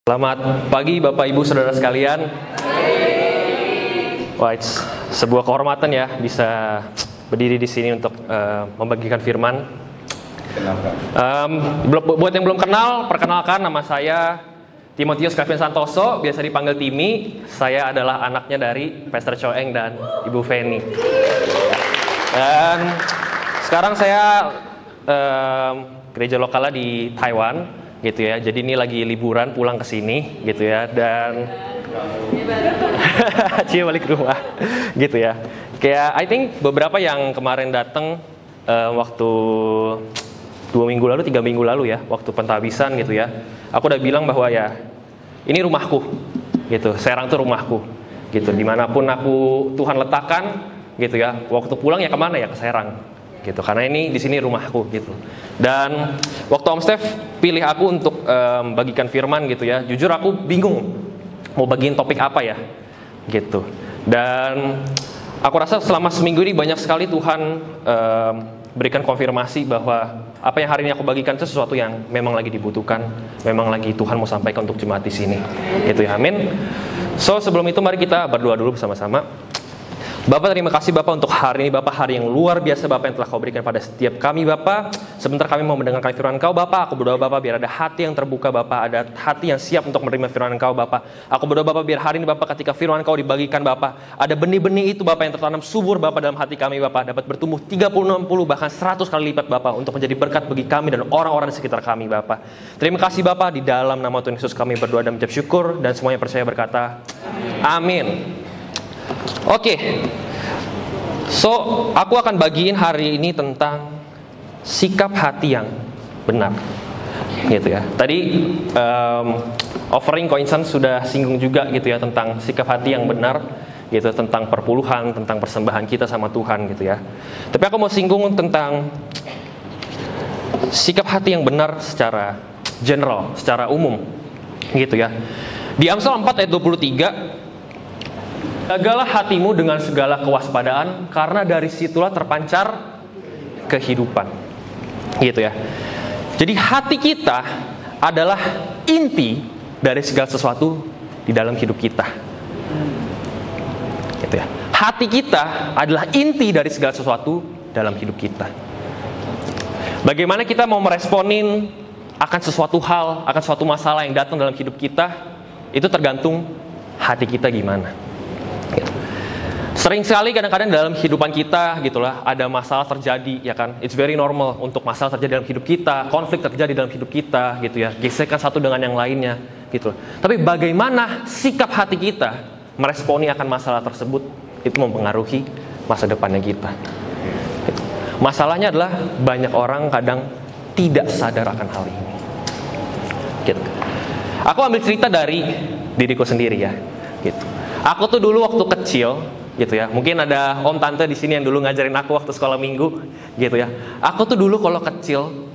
Selamat pagi Bapak Ibu Saudara sekalian. Wah, sebuah kehormatan ya bisa berdiri di sini untuk membagikan firman. Buat yang belum kenal, perkenalkan, nama saya Timotius Kevin Santoso, biasa dipanggil Timi. Saya adalah anaknya dari Pastor Choeng dan Ibu Feni. Dan sekarang saya gereja lokalnya di Taiwan gitu ya. Jadi ini lagi liburan pulang ke sini gitu ya, dan Cie balik ke rumah gitu ya. Kayak I think beberapa yang kemarin datang waktu 3 minggu lalu ya, waktu pentabisan gitu ya. Aku udah bilang bahwa ya ini rumahku gitu. Serang tuh rumahku gitu. Dimanapun Tuhan letakkan gitu ya. Waktu pulang ya kemana ya, ke Serang gitu, karena ini di sini rumahku gitu. Dan waktu Om Steph pilih aku untuk bagikan firman gitu ya, jujur aku bingung mau bagiin topik apa ya gitu. Dan aku rasa selama seminggu ini banyak sekali Tuhan berikan konfirmasi bahwa apa yang hari ini aku bagikan itu sesuatu yang memang lagi dibutuhkan, memang lagi Tuhan mau sampaikan untuk jemaat di sini gitu ya. Amin. So sebelum itu mari kita berdoa dulu bersama-sama. Bapak, terima kasih Bapak untuk hari ini Bapak, hari yang luar biasa Bapak yang telah Kau berikan pada setiap kami Bapak. Sebentar kami mau mendengarkan firman Kau Bapak. Aku berdoa Bapak biar ada hati yang terbuka Bapak, ada hati yang siap untuk menerima firman Kau Bapak. Aku berdoa Bapak biar hari ini Bapak ketika firman Kau dibagikan Bapak, ada benih-benih itu Bapak yang tertanam subur Bapak dalam hati kami Bapak, dapat bertumbuh 30, 60 bahkan 100 kali lipat Bapak, untuk menjadi berkat bagi kami dan orang-orang di sekitar kami Bapak. Terima kasih Bapak, di dalam nama Tuhan Yesus kami berdoa dan mengucap syukur, dan semuanya percaya berkata amin. Oke. So, aku akan bagiin hari ini tentang sikap hati yang benar, gitu ya. Tadi offering Koinsan sudah singgung juga gitu ya tentang sikap hati yang benar, gitu, tentang perpuluhan, tentang persembahan kita sama Tuhan gitu ya. Tapi aku mau singgung tentang sikap hati yang benar secara general, secara umum, gitu ya. Di Amsal 4 ayat 23. Jagalah hatimu dengan segala kewaspadaan, karena dari situlah terpancar kehidupan. Gitu ya. Jadi hati kita adalah inti dari segala sesuatu di dalam hidup kita. Gitu ya. Hati kita adalah inti dari segala sesuatu dalam hidup kita. Bagaimana kita mau meresponin akan sesuatu hal, akan suatu masalah yang datang dalam hidup kita, itu tergantung hati kita gimana. Gitu. Sering sekali kadang-kadang dalam kehidupan kita gitulah ada masalah terjadi ya kan. It's very normal untuk masalah terjadi dalam hidup kita, konflik terjadi dalam hidup kita gitu ya. Gesekan satu dengan yang lainnya gitu. Tapi bagaimana sikap hati kita meresponi akan masalah tersebut, itu mempengaruhi masa depannya kita. Gitu. Masalahnya adalah banyak orang kadang tidak sadar akan hal ini. Gitu. Aku ambil cerita dari diriku sendiri ya. Gitu. Aku tuh dulu waktu kecil, gitu ya. Mungkin ada om tante di sini yang dulu ngajarin aku waktu sekolah minggu, gitu ya. Aku tuh dulu kalau kecil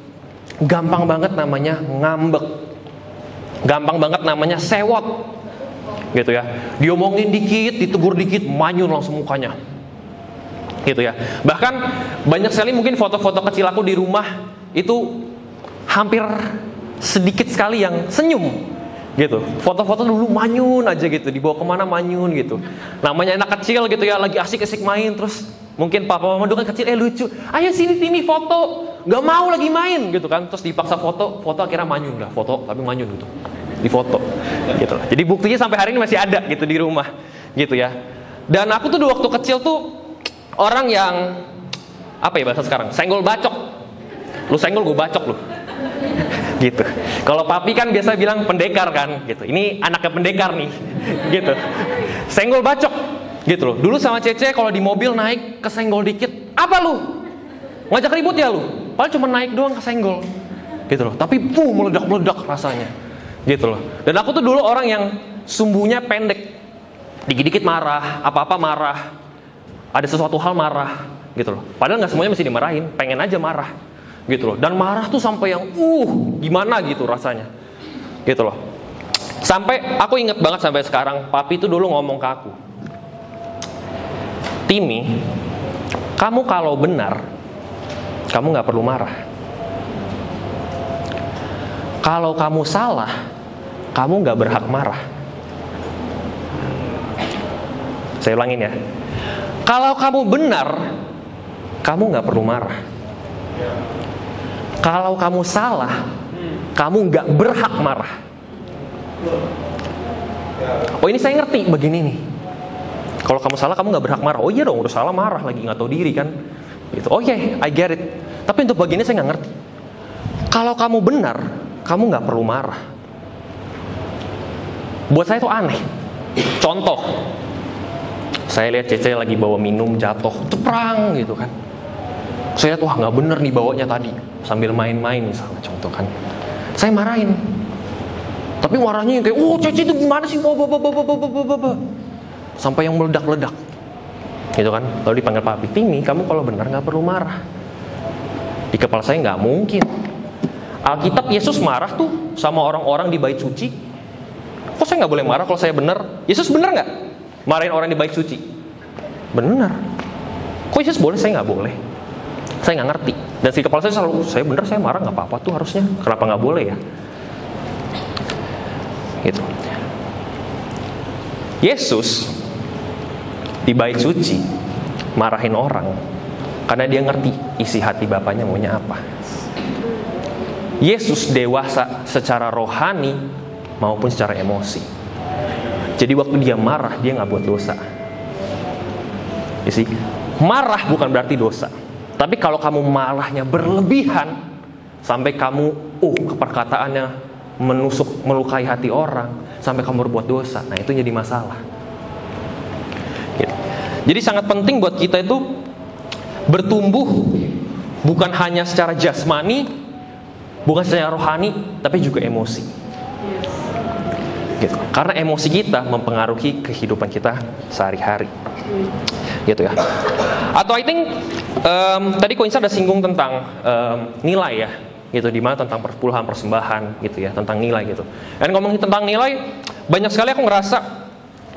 gampang banget namanya ngambek, gampang banget namanya sewot, gitu ya. Diomongin dikit, ditegur dikit, manyun langsung mukanya, gitu ya. Bahkan banyak sekali mungkin foto-foto kecil aku di rumah itu hampir sedikit sekali yang senyum. Gitu, foto-foto dulu manyun aja gitu, dibawa kemana manyun gitu. Namanya anak kecil gitu ya, lagi asik-asik main, terus mungkin papa mama dulu kan kecil, lucu, ayo sini Timi foto, nggak mau lagi main gitu kan, terus dipaksa foto akhirnya manyun lah, foto tapi manyun gitu, di foto gitu. Jadi buktinya sampai hari ini masih ada gitu di rumah, gitu ya. Dan aku tuh dulu waktu kecil tuh orang yang apa ya bahasa sekarang, senggol bacok, lu senggol gue bacok lu. Gitu. Kalau papi kan biasa bilang pendekar kan, gitu. Ini anaknya pendekar nih, gitu. Senggol bacok, gitu loh. Dulu sama Cece kalau di mobil naik kesenggol dikit, apa lu? Ngajak ribut ya lu? Padahal cuma naik doang kesenggol, gitu loh. Tapi meledak-meledak rasanya, gitu loh. Dan aku tuh dulu orang yang sumbunya pendek, dikit-dikit marah, apa-apa marah, ada sesuatu hal marah, gitu loh. Padahal nggak semuanya mesti dimarahin, pengen aja marah. Gitu loh, dan marah tuh sampai yang gimana gitu rasanya, gitu loh. Sampai aku inget banget sampai sekarang, papi tuh dulu ngomong ke aku, Timi, kamu kalau benar, kamu nggak perlu marah. Kalau kamu salah, kamu nggak berhak marah. Saya ulangin ya. Kalau kamu benar, kamu nggak perlu marah. Kalau kamu salah, kamu nggak berhak marah. Oh, ini saya ngerti begini nih. Kalau kamu salah, kamu nggak berhak marah. Oh iya dong, udah salah marah lagi, nggak tahu diri kan? Gitu. Oh iya, I get it. Tapi untuk bagian ini saya nggak ngerti. Kalau kamu benar, kamu nggak perlu marah. Buat saya itu aneh. Contoh, saya lihat Cece lagi bawa minum jatuh, ceprang gitu kan. Saya lihat, wah nggak bener nih bawanya tadi, sambil main-main misalnya, contoh kan. Saya marahin. Tapi marahnya yang kayak, oh Cece itu gimana sih, sampai yang meledak-ledak, gitu kan. Lalu dipanggil papi, Timi, kamu kalau benar nggak perlu marah. Di kepala saya nggak mungkin. Alkitab Yesus marah tuh sama orang-orang di bait suci. Kok saya nggak boleh marah kalau saya benar? Yesus benar nggak marahin orang di bait suci? Benar. Kok Yesus boleh, saya nggak boleh? Saya nggak ngerti. Dan di kepala saya selalu, saya benar, saya marah nggak apa-apa tuh harusnya. Kenapa nggak boleh ya? Gitu. Yesus di bait suci marahin orang karena dia ngerti isi hati Bapaknya maunya apa. Yesus dewasa secara rohani maupun secara emosi. Jadi waktu dia marah, dia nggak buat dosa. You see? Marah bukan berarti dosa. Tapi kalau kamu marahnya berlebihan sampai kamu perkataannya menusuk, melukai hati orang, sampai kamu berbuat dosa, nah itu jadi masalah. Gitu. Jadi sangat penting buat kita itu bertumbuh bukan hanya secara jasmani, bukan secara rohani, tapi juga emosi. Gitu. Karena emosi kita mempengaruhi kehidupan kita sehari-hari. Gitu ya. Atau I think tadi Ko Insa ada singgung tentang nilai ya. Gitu, dimana tentang perpuluhan persembahan gitu ya, tentang nilai gitu. Dan ngomongin tentang nilai, banyak sekali aku ngerasa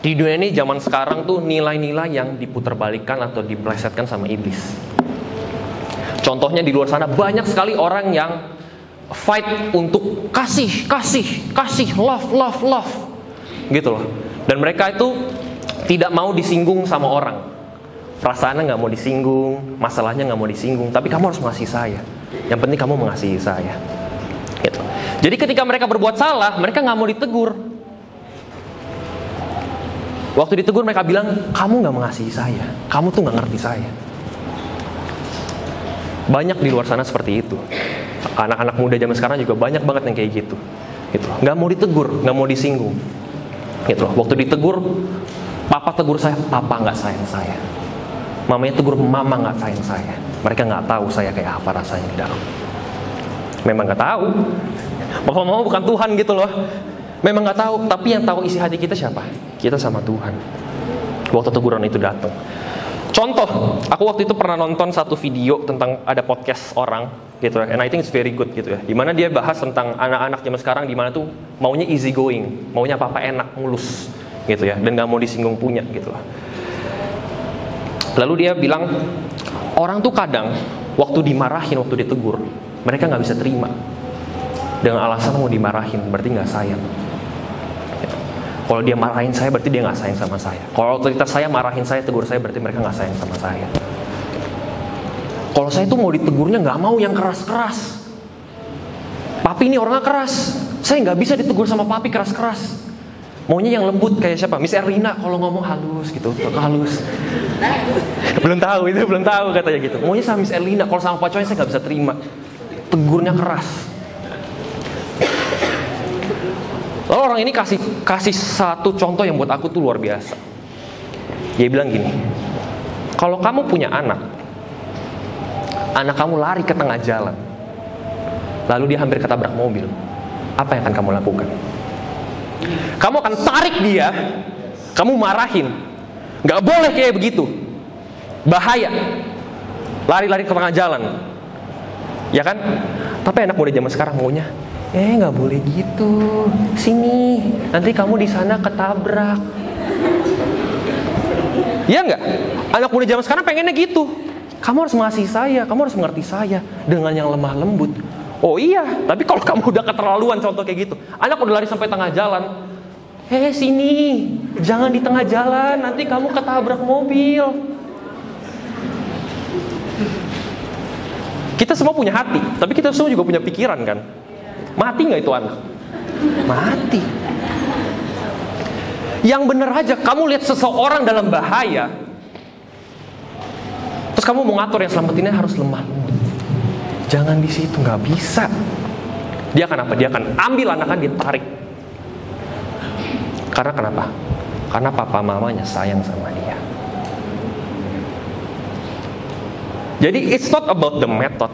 di dunia ini zaman sekarang tuh nilai-nilai yang diputarbalikkan atau diplesetkan sama iblis. Contohnya di luar sana banyak sekali orang yang fight untuk kasih, love gitu loh. Dan mereka itu tidak mau disinggung sama orang. Perasaannya nggak mau disinggung, masalahnya nggak mau disinggung, tapi kamu harus mengasihi saya. Yang penting kamu mengasihi saya. Gitu. Jadi ketika mereka berbuat salah, mereka nggak mau ditegur. Waktu ditegur mereka bilang, kamu nggak mengasihi saya, kamu tuh nggak ngerti saya. Banyak di luar sana seperti itu. Anak-anak muda zaman sekarang juga banyak banget yang kayak gitu. Gitu. Nggak mau ditegur, nggak mau disinggung. Gitu loh. Waktu ditegur, papa tegur saya, papa nggak sayang saya. Mamanya tegur, mama nggak sayang saya. Mereka nggak tahu saya kayak apa rasanya di dalam. Memang nggak tahu. Papa mama bukan Tuhan gitu loh. Memang nggak tahu. Tapi yang tahu isi hati kita siapa? Kita sama Tuhan. Waktu teguran itu datang. Contoh, aku waktu itu pernah nonton satu video tentang ada podcast orang gitu ya. And I think it's very good gitu ya. Dimana dia bahas tentang anak-anak zaman sekarang dimana tuh maunya easy going, maunya apa-apa enak, mulus gitu ya. Dan nggak mau disinggung punya gitu lah. Lalu dia bilang, orang tuh kadang waktu dimarahin, waktu ditegur, mereka nggak bisa terima. Dengan alasan mau dimarahin, berarti nggak sayang. Kalau dia marahin saya, berarti dia nggak sayang sama saya. Kalau otoritas saya marahin saya, tegur saya, berarti mereka nggak sayang sama saya. Kalau saya tuh mau ditegurnya nggak mau yang keras-keras. Papi ini orangnya keras, saya nggak bisa ditegur sama papi keras-keras. Maunya yang lembut kayak siapa? Miss Erlina kalau ngomong halus gitu, halus. Belum tahu katanya gitu. Maunya sama Miss Erlina, kalau sama pacarnya saya nggak bisa terima. Tegurnya keras. Lalu orang ini kasih satu contoh yang buat aku tuh luar biasa. Dia bilang gini, kalau kamu punya anak kamu lari ke tengah jalan, lalu dia hampir ketabrak mobil, apa yang akan kamu lakukan? Kamu akan tarik dia, kamu marahin, nggak boleh kayak begitu, bahaya, lari-lari ke tengah jalan, ya kan? Tapi anak muda zaman sekarang maunya, nggak boleh gitu, sini, nanti kamu di sana ketabrak, ya nggak? Anak muda zaman sekarang pengennya gitu, kamu harus mengasihi saya, kamu harus mengerti saya dengan yang lemah lembut. Oh iya, tapi kalau kamu udah keterlaluan contoh kayak gitu, anak udah lari sampai tengah jalan, sini, jangan di tengah jalan, nanti kamu ketabrak mobil. Kita semua punya hati, tapi kita semua juga punya pikiran kan? Mati nggak itu anak? Mati. Yang bener aja, kamu lihat seseorang dalam bahaya, terus kamu mau ngatur yang selamatinnya harus lemah lembut. Jangan di situ, nggak bisa. Dia akan apa? Dia akan ambil anaknya, ditarik. Karena kenapa? Karena papa mamanya sayang sama dia. Jadi it's not about the method.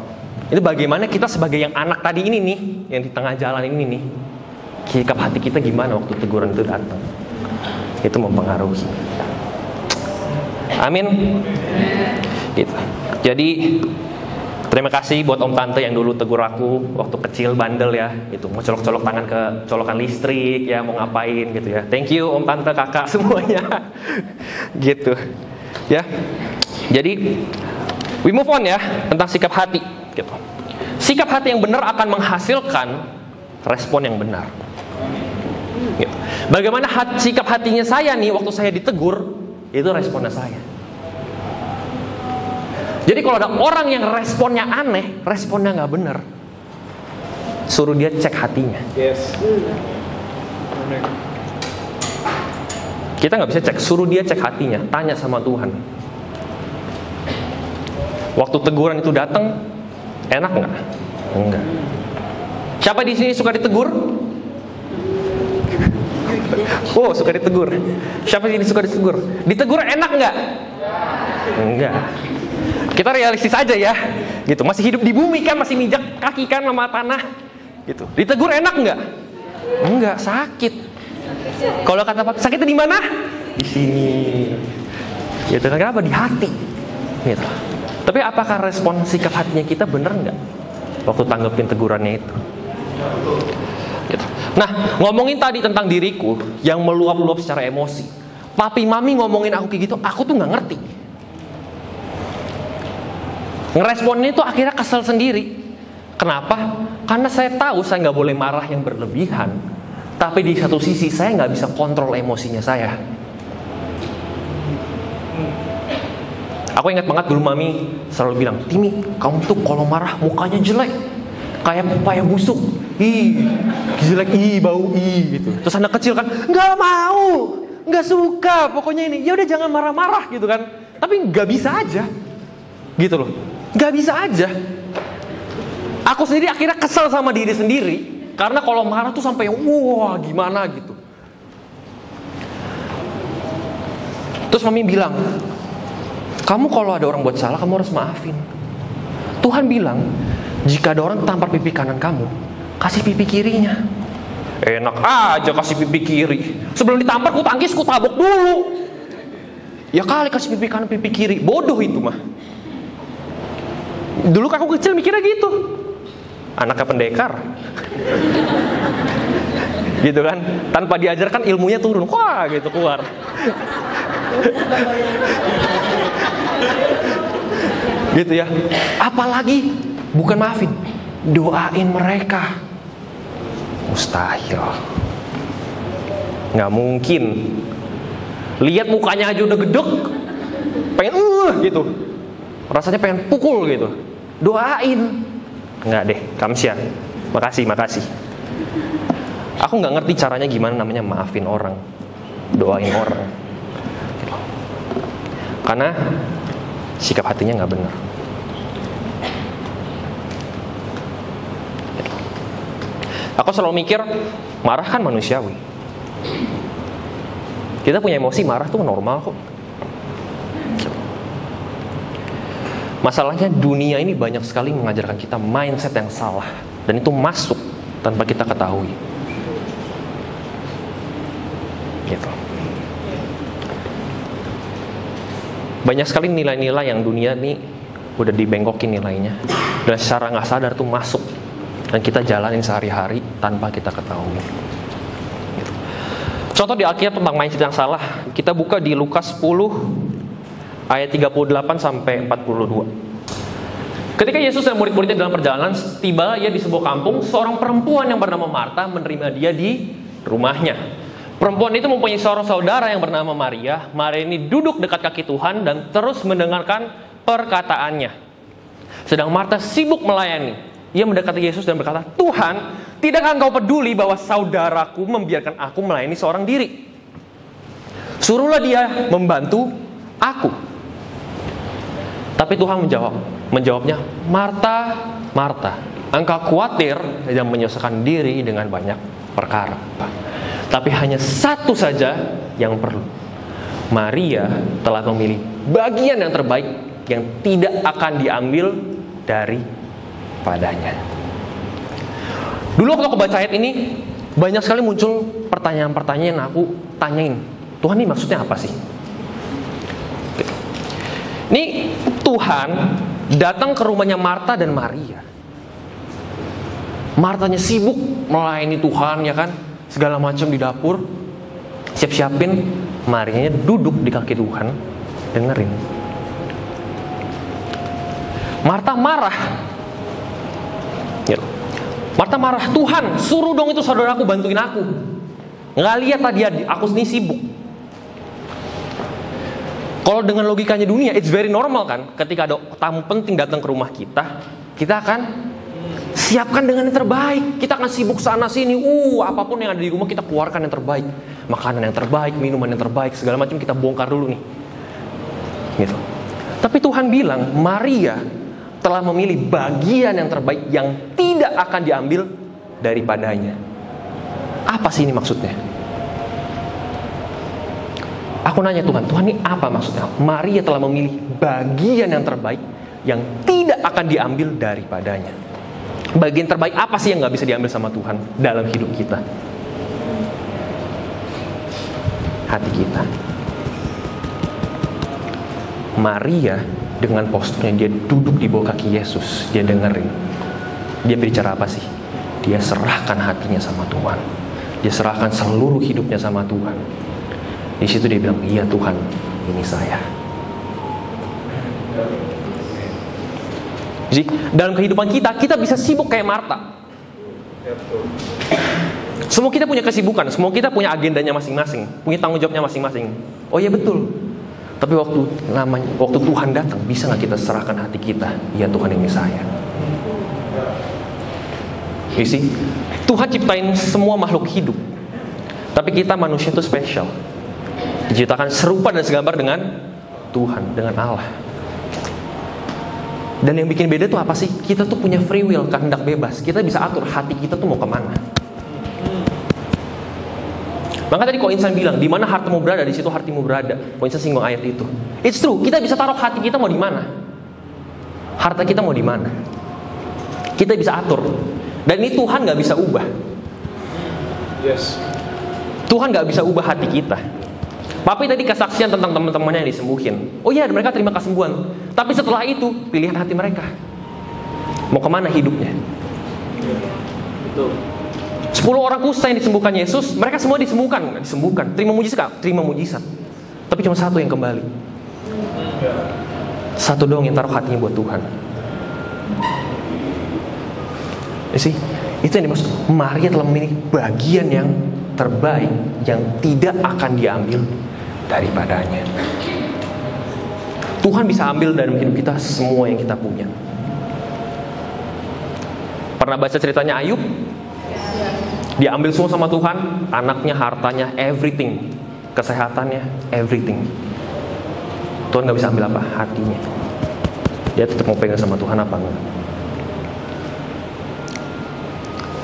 Itu bagaimana kita sebagai yang anak tadi ini nih, yang di tengah jalan ini nih, sikap hati kita gimana waktu teguran itu datang. Itu mempengaruhi. Amin. Gitu. Jadi terima kasih buat om tante yang dulu tegur aku waktu kecil bandel ya, itu mau colok-colok tangan ke colokan listrik ya, mau ngapain gitu ya. Thank you om tante kakak semuanya. Gitu. Ya. Jadi we move on ya tentang sikap hati gitu. Sikap hati yang benar akan menghasilkan respon yang benar. Gitu. Bagaimana sikap hatinya saya nih waktu saya ditegur, itu responnya saya. Jadi kalau ada orang yang responnya aneh, responnya nggak benar, suruh dia cek hatinya. Yes. Kita nggak bisa cek, suruh dia cek hatinya, tanya sama Tuhan. Waktu teguran itu datang, enak nggak? Enggak. Siapa di sini suka ditegur? Oh, suka ditegur. Siapa di sini suka ditegur? Ditegur enak nggak? Enggak. Kita realistis aja ya, gitu. Masih hidup di bumi kan, masih minjak kaki kan sama tanah, gitu. Ditegur enak nggak? Enggak, sakit. Kalau kata Pak, sakitnya di mana? Di sini. Gitu kan, kenapa? Di hati. Gitu. Tapi apakah respon sikap hatinya kita bener nggak waktu tanggepin tegurannya itu? Gitu. Nah, ngomongin tadi tentang diriku yang meluap-luap secara emosi. Papi mami ngomongin aku kayak gitu, aku tuh nggak ngerti. Ngeresponnya itu akhirnya kesel sendiri. Kenapa? Karena saya tahu saya nggak boleh marah yang berlebihan. Tapi di satu sisi saya nggak bisa kontrol emosinya saya. Aku ingat banget dulu mami selalu bilang, Timi, kamu tuh kalau marah mukanya jelek, kayak pepaya busuk. Ih, jelek, bau, gitu. Terus anak kecil kan, nggak mau, nggak suka, pokoknya ini. Ya udah jangan marah-marah gitu kan. Tapi nggak bisa aja, gitu loh. Nggak bisa aja. Aku sendiri akhirnya kesel sama diri sendiri karena kalau marah tuh sampai wah gimana gitu. Terus mami bilang, kamu kalau ada orang buat salah kamu harus maafin. Tuhan bilang, jika ada orang tampar pipi kanan kamu, kasih pipi kirinya. Enak aja kasih pipi kiri. Sebelum ditampar ku tangkis, ku tabok dulu. Ya kali kasih pipi kanan pipi kiri, bodoh itu mah. Dulu aku kecil mikirnya gitu. Anaknya pendekar. Gitu kan. Tanpa diajarkan ilmunya turun. Wah gitu keluar. Gitu ya. Apalagi bukan maafin, doain mereka. Mustahil. Nggak mungkin. Lihat mukanya aja udah gedek, pengen gitu. Rasanya pengen pukul gitu. Doain. Enggak deh, kamsya. Makasih. Aku nggak ngerti caranya gimana namanya maafin orang, doain orang. Karena sikap hatinya nggak benar. Aku selalu mikir, marah kan manusiawi. Kita punya emosi, marah tuh normal kok. Masalahnya dunia ini banyak sekali mengajarkan kita mindset yang salah. Dan itu masuk tanpa kita ketahui. Gitu. Banyak sekali nilai-nilai yang dunia ini udah dibengkokin nilainya. Dan secara gak sadar tuh masuk. Dan kita jalanin sehari-hari tanpa kita ketahui. Gitu. Contoh di Alkitab tentang mindset yang salah. Kita buka di Lukas 10 ayat 38 sampai 42. Ketika Yesus dan murid-muridnya dalam perjalanan, tiba ia di sebuah kampung, seorang perempuan yang bernama Marta menerima dia di rumahnya. Perempuan itu mempunyai seorang saudara yang bernama Maria. Maria ini duduk dekat kaki Tuhan dan terus mendengarkan perkataannya. Sedang Marta sibuk melayani. Ia mendekati Yesus dan berkata, "Tuhan, tidakkah engkau peduli bahwa saudaraku membiarkan aku melayani seorang diri? Suruhlah dia membantu aku." Tapi Tuhan menjawabnya, "Marta, Marta, engkau khawatir dan menyusahkan diri dengan banyak perkara. Tapi hanya satu saja yang perlu. Maria telah memilih bagian yang terbaik yang tidak akan diambil daripadanya." Dulu waktu aku baca ayat ini, banyak sekali muncul pertanyaan-pertanyaan yang aku tanyain. Tuhan, ini maksudnya apa sih? Ini Tuhan datang ke rumahnya Marta dan Maria. Martanya sibuk melayani Tuhan, ya kan? Segala macam di dapur, siap-siapin. Marianya duduk di kaki Tuhan, dengerin. Marta marah. Ya. Marta marah, "Tuhan, suruh dong itu saudaraku bantuin aku. Nggak lihat tadi aku ini sibuk." Kalau dengan logikanya dunia, it's very normal kan? Ketika ada tamu penting datang ke rumah kita, kita akan siapkan dengan yang terbaik. Kita akan sibuk sana sini. Apapun yang ada di rumah kita keluarkan yang terbaik. Makanan yang terbaik, minuman yang terbaik, segala macam kita bongkar dulu nih. Gitu. Tapi Tuhan bilang, Maria telah memilih bagian yang terbaik yang tidak akan diambil daripadanya. Apa sih ini maksudnya? Aku nanya Tuhan ini apa maksudnya? Maria telah memilih bagian yang terbaik yang tidak akan diambil daripadanya. Bagian terbaik apa sih yang gak bisa diambil sama Tuhan dalam hidup kita? Hati kita. Maria dengan posturnya dia duduk di bawah kaki Yesus, dia dengerin. Dia bicara apa sih? Dia serahkan hatinya sama Tuhan. Dia serahkan seluruh hidupnya sama Tuhan. Di situ dia bilang, "Iya Tuhan, ini saya." Jadi dalam kehidupan kita bisa sibuk kayak Marta. Semua kita punya kesibukan, semua kita punya agendanya masing-masing, punya tanggung jawabnya masing-masing. Oh iya betul. Tapi waktu Tuhan datang, bisa nggak kita serahkan hati kita? Iya Tuhan, ini saya. You see, Tuhan ciptain semua makhluk hidup, tapi kita manusia itu spesial. Diciptakan serupa dan segambar dengan Tuhan, dengan Allah. Dan yang bikin beda tuh apa sih? Kita tuh punya free will, kehendak bebas. Kita bisa atur hati kita tuh mau kemana. Maka tadi kok insan bilang, di mana hartamu berada, di situ hatimu berada. Kok insan singgung ayat itu. It's true, kita bisa taruh hati kita mau di mana. Harta kita mau di mana. Kita bisa atur. Dan ini Tuhan gak bisa ubah. Yes. Tuhan gak bisa ubah hati kita. Papi tadi kesaksian tentang teman-temannya yang disembuhin. Oh iya, mereka terima kesembuhan. Tapi setelah itu, pilihan hati mereka. Mau kemana hidupnya? Betul. 10 orang kusta yang disembuhkan Yesus, mereka semua disembuhkan. Terima mujizat, terima mujizat. Tapi cuma satu yang kembali. Satu doang yang taruh hatinya buat Tuhan. Itu yang dimaksud. Maria telah memilih bagian yang terbaik yang tidak akan diambil daripadanya. Tuhan bisa ambil dalam hidup kita semua yang kita punya. Pernah baca ceritanya Ayub? Diambil semua sama Tuhan, anaknya, hartanya, everything, kesehatannya, everything. Tuhan gak bisa ambil apa? Hatinya. Dia tetap mau pegang sama Tuhan apa enggak?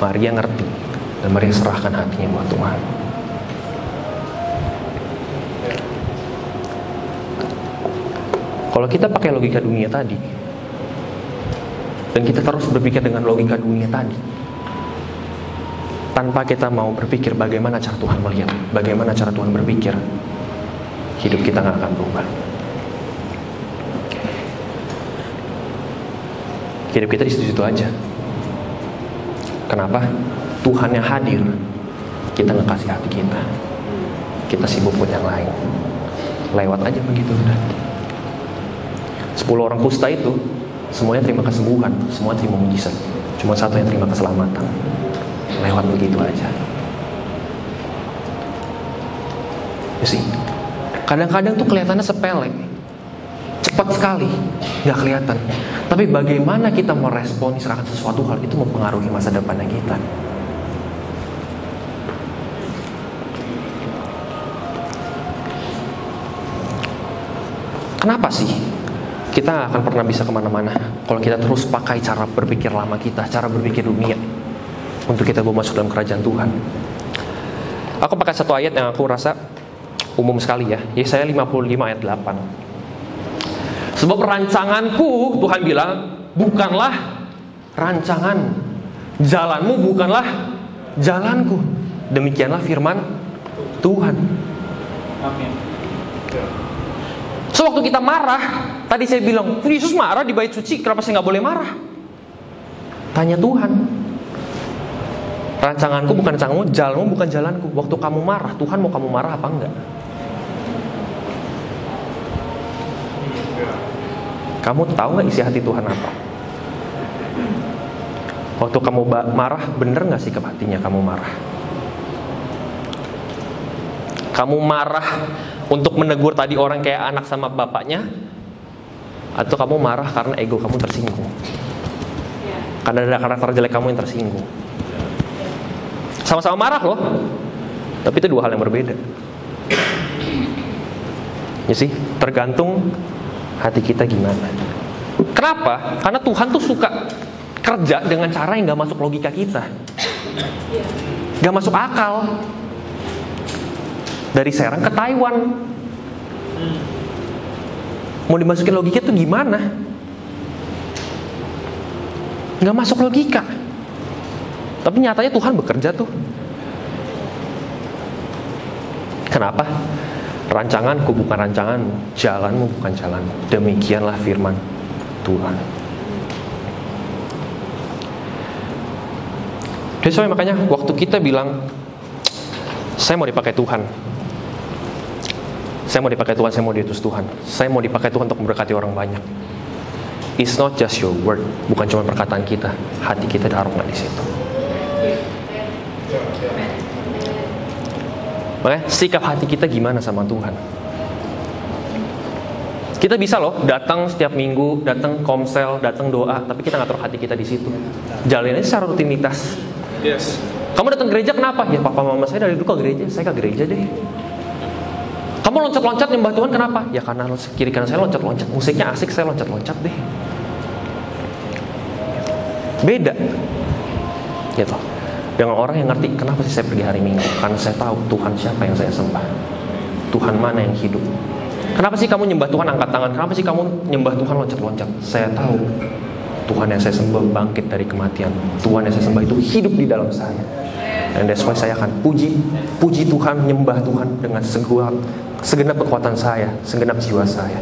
Maria ngerti dan Maria serahkan hatinya buat Tuhan. Kalau kita pakai logika dunia tadi, dan kita terus berpikir dengan logika dunia tadi, tanpa kita mau berpikir bagaimana cara Tuhan melihat, bagaimana cara Tuhan berpikir, hidup kita gak akan berubah. Hidup kita di situ-situ aja. Kenapa? Tuhan yang hadir, kita gak kasih hati kita. Kita sibuk buat yang lain. Lewat aja begitu udah. 10 orang kusta itu, Semuanya terima kesembuhan, semua terima mujizat. Cuma satu yang terima keselamatan. Lewat begitu aja. You see, kadang-kadang tuh kelihatannya sepele, cepat sekali, nggak kelihatan. Tapi bagaimana kita meresponi akan sesuatu hal itu mempengaruhi masa depannya kita. Kenapa sih kita nggak akan pernah bisa kemana-mana kalau kita terus pakai cara berpikir lama kita, cara berpikir dunia untuk kita bawa masuk dalam kerajaan Tuhan? Aku pakai satu ayat yang aku rasa umum sekali ya, Yesaya 55 ayat 8. Sebab rancanganku, Tuhan bilang, bukanlah rancangan, jalanmu bukanlah jalanku. Demikianlah firman Tuhan. Amin. So waktu kita marah, tadi saya bilang, Yesus marah di bait suci, kenapa saya nggak boleh marah? Tanya Tuhan. Rancanganku bukan rancanganmu, jalanmu bukan jalanku. Waktu kamu marah, Tuhan mau kamu marah apa enggak? Kamu tahu nggak isi hati Tuhan apa? Waktu kamu marah, bener nggak sikap hatinya kamu marah? Kamu marah untuk menegur tadi orang kayak anak sama bapaknya, atau kamu marah karena ego kamu tersinggung? Karena ada karakter jelek kamu yang tersinggung. Sama-sama marah loh, tapi itu dua hal yang berbeda. Ya sih, tergantung hati kita gimana. Kenapa? Karena Tuhan tuh suka kerja dengan cara yang gak masuk logika kita, gak masuk akal. Dari Serang ke Taiwan, mau dimasukin logika tuh gimana? Gak masuk logika. Tapi nyatanya Tuhan bekerja tuh. Kenapa? Rancanganku bukan rancanganmu, jalanmu bukan jalanmu. Demikianlah firman Tuhan. Jadi makanya waktu kita bilang, saya mau dipakai Tuhan, saya mau dipakai Tuhan, saya mau diutus Tuhan, saya mau dipakai Tuhan untuk memberkati orang banyak. It's not just your word, bukan cuma perkataan kita, hati kita taruh nggak di situ. Makanya sikap hati kita gimana sama Tuhan? Kita bisa loh datang setiap minggu, datang komsel, datang doa, tapi kita nggak taruh hati kita di situ. Jalanin aja secara rutinitas. Yes. Kamu datang gereja kenapa? Ya papa mama saya dari dulu ke gereja, saya ke gereja deh. Kamu loncat-loncat nyembah Tuhan kenapa? Ya karena kiri kanan saya loncat-loncat, musiknya asik, saya loncat-loncat deh. Beda, gitu. Dengan orang yang ngerti kenapa sih saya pergi hari Minggu? Karena saya tahu Tuhan siapa yang saya sembah, Tuhan mana yang hidup. Kenapa sih kamu nyembah Tuhan angkat tangan? Kenapa sih kamu nyembah Tuhan loncat-loncat? Saya tahu Tuhan yang saya sembah bangkit dari kematian. Tuhan yang saya sembah itu hidup di dalam saya. Dan that's why saya akan puji Tuhan, nyembah Tuhan dengan segenap kekuatan saya, segenap jiwa saya.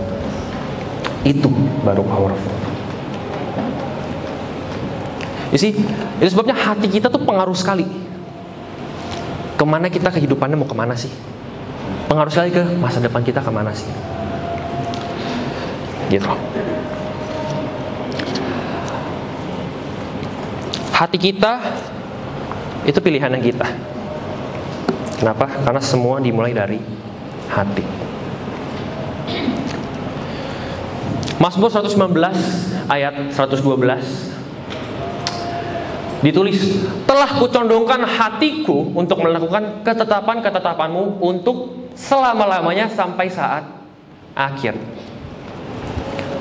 Itu baru powerful. You see, itu sebabnya hati kita tuh pengaruh sekali. Kemana kita kehidupannya mau kemana sih? Pengaruh sekali ke masa depan kita kemana sih? Gitu. Hati kita itu pilihannya kita. Kenapa? Karena semua dimulai dari hati. Mazmur 119 ayat 112 ditulis, telah kucondongkan hatiku untuk melakukan ketetapan-ketetapanmu untuk selama-lamanya sampai saat akhir.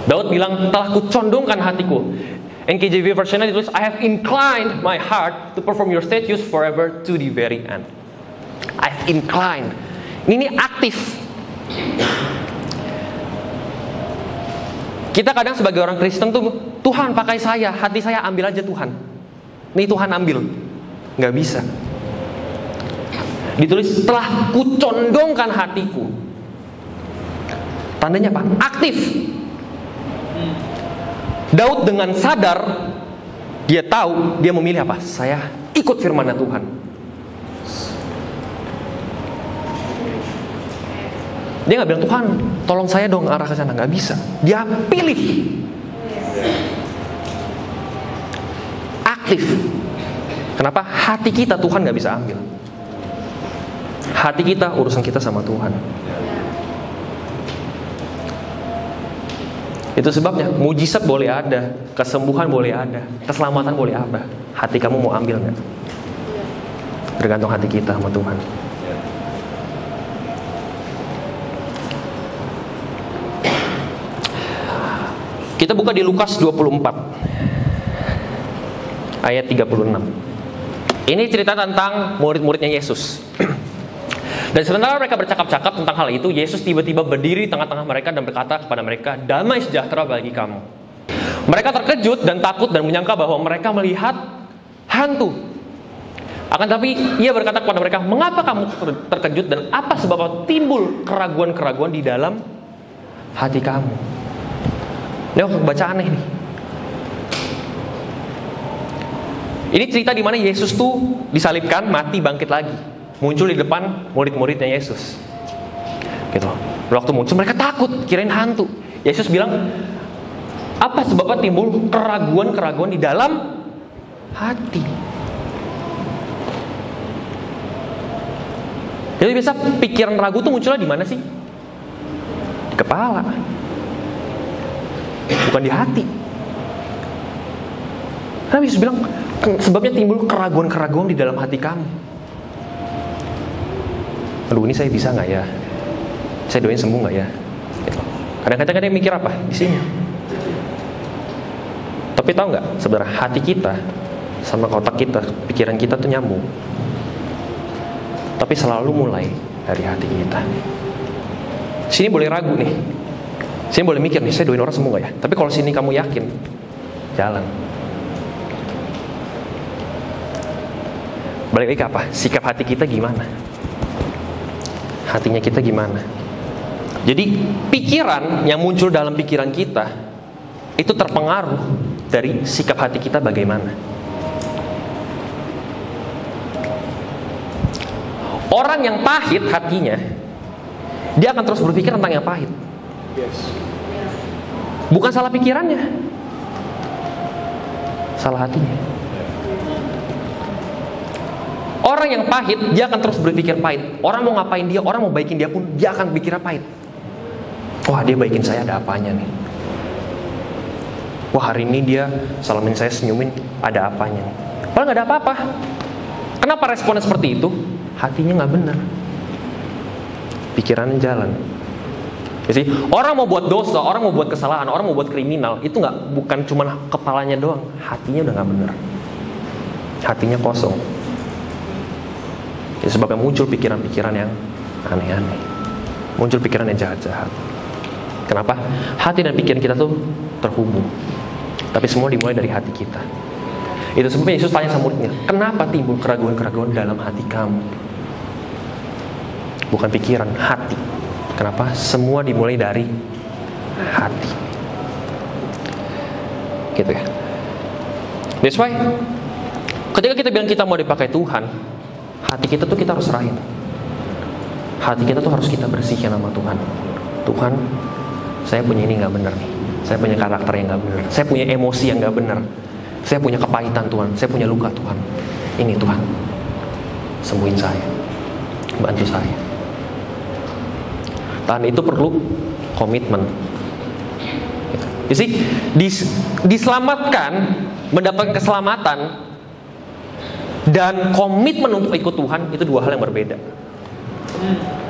Daud bilang, telah kucondongkan hatiku. NKJV versionnya ditulis, I have inclined my heart to perform your statutes forever to the very end. I've inclined. Ini aktif. Kita kadang sebagai orang Kristen tuh, Tuhan pakai saya, hati saya ambil aja Tuhan. Nih Tuhan ambil. Nggak bisa. Ditulis, telah kucondongkan hatiku. Tandanya apa? Aktif. Daud dengan sadar, dia tahu, dia memilih apa? Saya ikut firman-Nya Tuhan. Dia nggak bilang, Tuhan, tolong saya dong arah ke sana. Nggak bisa. Dia pilih. aktif. Kenapa? Hati kita Tuhan gak bisa ambil. Hati kita, urusan kita sama Tuhan. Itu sebabnya mujizat boleh ada, kesembuhan boleh ada, keselamatan boleh ada. Hati kamu mau ambil gak? Tergantung hati kita sama Tuhan. Kita buka di Lukas 24 ayat 36. Ini cerita tentang murid-muridnya Yesus. Dan sementara mereka bercakap-cakap tentang hal itu, Yesus tiba-tiba berdiri di tengah-tengah mereka dan berkata kepada mereka, "Damai sejahtera bagi kamu." Mereka terkejut dan takut dan menyangka bahwa mereka melihat hantu. Akan tapi ia berkata kepada mereka, "Mengapa kamu terkejut dan apa sebab timbul keraguan-keraguan di dalam hati kamu?" Ini aku baca aneh nih. Ini cerita di mana Yesus tuh disalibkan, mati, bangkit lagi, muncul di depan murid-muridnya Yesus. Gitu. Waktu muncul mereka takut, kirain hantu. Yesus bilang, apa sebabnya timbul keraguan-keraguan di dalam hati? Jadi biasa pikiran ragu tuh munculnya di mana sih? Di kepala. Bukan di hati. Karena Yesus bilang, sebabnya timbul keraguan-keraguan di dalam hati kamu. Aduh, ini saya bisa nggak ya? Saya doain sembuh nggak ya? Kadang-kadang ada yang mikir apa di sini. Tapi tahu nggak, sebenarnya hati kita sama otak kita, pikiran kita tuh nyambung. Tapi selalu mulai dari hati kita. Sini boleh ragu nih. Sini boleh mikir nih, saya doain orang sembuh nggak ya? Tapi kalau sini kamu yakin, jalan. Balik lagi ke apa? Sikap hati kita gimana? Hatinya kita gimana? Jadi pikiran yang muncul dalam pikiran kita itu terpengaruh dari sikap hati kita bagaimana. Orang yang pahit hatinya, dia akan terus berpikir tentang yang pahit. Bukan salah pikirannya, salah hatinya. Orang yang pahit, dia akan terus berpikir pahit. Orang mau ngapain dia, orang mau baikin dia pun, dia akan pikirnya pahit. Wah, dia baikin saya, ada apanya nih? Wah, hari ini dia salamin saya, senyumin, ada apanya nih? Padahal gak ada apa-apa. Kenapa responnya seperti itu? Hatinya gak benar, pikirannya jalan. Jadi, orang mau buat dosa, orang mau buat kesalahan, orang mau buat kriminal, itu bukan cuma kepalanya doang, hatinya udah gak benar. Hatinya kosong. Itu sebabnya muncul pikiran-pikiran yang aneh-aneh, muncul pikiran yang jahat-jahat. Kenapa? Hati dan pikiran kita tuh terhubung. Tapi semua dimulai dari hati kita. Itu sebabnya Yesus tanya sama muridnya, kenapa timbul keraguan-keraguan dalam hati kamu? Bukan pikiran, hati. Kenapa? Semua dimulai dari hati. Gitu ya. That's why ketika kita bilang kita mau dipakai Tuhan, hati kita tuh kita harus serahin. Hati kita tuh harus kita bersihkan sama Tuhan. Tuhan, saya punya ini gak benar nih. Saya punya karakter yang gak benar. Saya punya emosi yang gak benar. Saya punya kepahitan Tuhan. Saya punya luka Tuhan. Ini Tuhan, sembuhin saya, bantu saya. Dan itu perlu komitmen. Jadi diselamatkan, mendapatkan keselamatan dan komitmen untuk ikut Tuhan itu dua hal yang berbeda.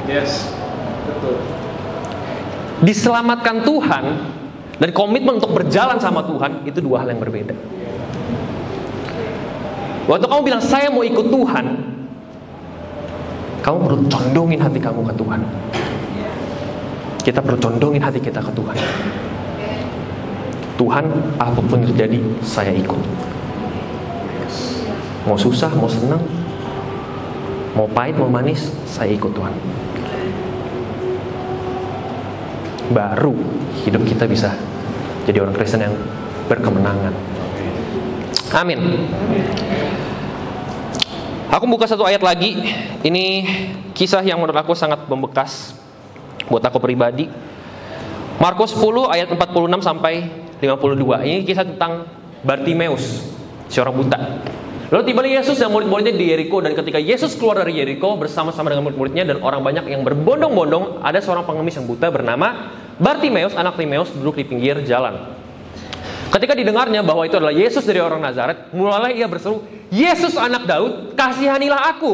Yes, betul. Diselamatkan Tuhan dan komitmen untuk berjalan sama Tuhan itu dua hal yang berbeda. Waktu kamu bilang saya mau ikut Tuhan, kamu perlu condongin hati kamu ke Tuhan. Kita perlu condongin hati kita ke Tuhan. Tuhan, apapun yang terjadi, saya ikut. Mau susah, mau senang, mau pahit, mau manis, saya ikut Tuhan. Baru hidup kita bisa jadi orang Kristen yang berkemenangan. Amin. Aku buka satu ayat lagi. Ini kisah yang menurut aku sangat membekas buat aku pribadi. Markus 10 ayat 46 sampai 52. Ini kisah tentang Bartimeus, si orang buta. Lalu tiba Yesus dan murid-muridnya di Yeriko, dan ketika Yesus keluar dari Yeriko bersama-sama dengan murid-muridnya dan orang banyak yang berbondong-bondong, ada seorang pengemis yang buta bernama Bartimeus, anak Timeus, duduk di pinggir jalan. Ketika didengarnya bahwa itu adalah Yesus dari orang Nazaret, mulailah ia berseru, "Yesus anak Daud, kasihanilah aku."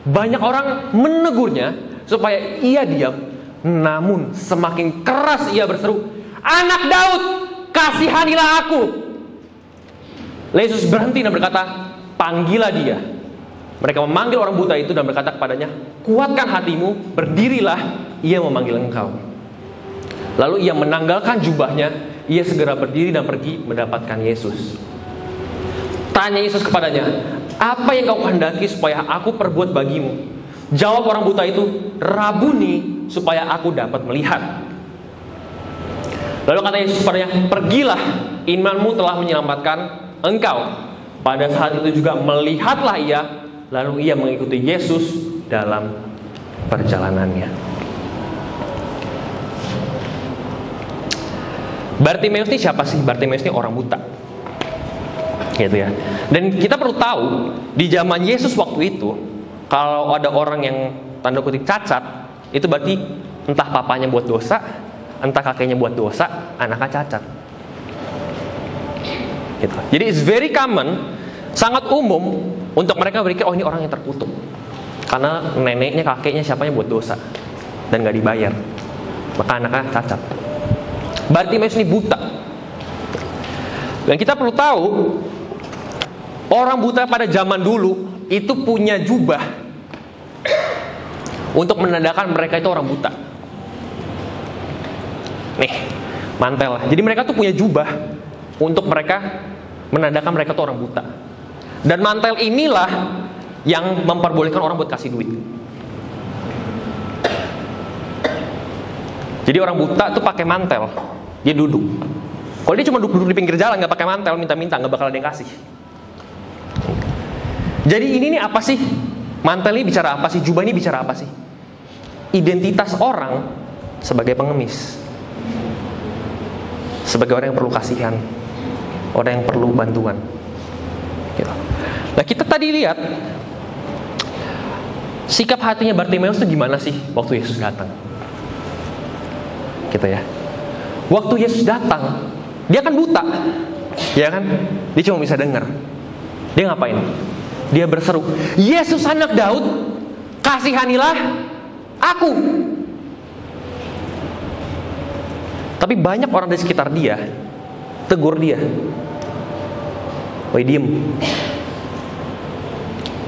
Banyak orang menegurnya supaya ia diam, namun semakin keras ia berseru, "Anak Daud, kasihanilah aku." Yesus berhenti dan berkata, "Panggillah dia." Mereka memanggil orang buta itu dan berkata kepadanya, "Kuatkan hatimu, berdirilah, ia memanggil engkau." Lalu ia menanggalkan jubahnya, ia segera berdiri dan pergi mendapatkan Yesus. Tanya Yesus kepadanya, "Apa yang kau kehendaki supaya aku perbuat bagimu?" Jawab orang buta itu, "Rabuni, supaya aku dapat melihat." Lalu kata Yesus kepadanya, "Pergilah, imanmu telah menyelamatkan engkau." Pada saat itu juga melihatlah ia, lalu ia mengikuti Yesus dalam perjalanannya. Bartimeus ini siapa sih? Bartimeus ini orang buta, gitu ya. Dan kita perlu tahu di zaman Yesus waktu itu, kalau ada orang yang tanda kutip cacat, itu berarti entah papanya buat dosa, entah kakeknya buat dosa, anaknya cacat. Gitu. Jadi it's very common, sangat umum untuk mereka berpikir, oh ini orang yang terkutuk karena neneknya, kakeknya, siapanya buat dosa dan gak dibayar, maka anaknya cacat. Bartimeus ini buta. Dan kita perlu tahu, orang buta pada zaman dulu itu punya jubah untuk menandakan mereka itu orang buta. Nih, mantel. Jadi mereka tuh punya jubah untuk mereka menandakan mereka tuh orang buta. Dan mantel inilah yang memperbolehkan orang buat kasih duit. Jadi orang buta tuh pakai mantel, dia duduk. Kalau dia cuma duduk di pinggir jalan nggak pakai mantel, minta-minta, nggak bakal ada yang kasih. Jadi ini nih apa sih? Mantel ini bicara apa sih? Jubah ini bicara apa sih? Identitas orang sebagai pengemis, sebagai orang yang perlu kasihan, orang yang perlu bantuan. Gitu. Nah kita tadi lihat sikap hatinya Bartimeus itu gimana sih waktu Yesus datang? Gitu ya. Waktu Yesus datang, dia kan buta, ya kan? Dia cuma bisa dengar. Dia ngapain? Dia berseru, "Yesus anak Daud, kasihanilah aku." Tapi banyak orang di sekitar dia tegur dia, "Woi diem,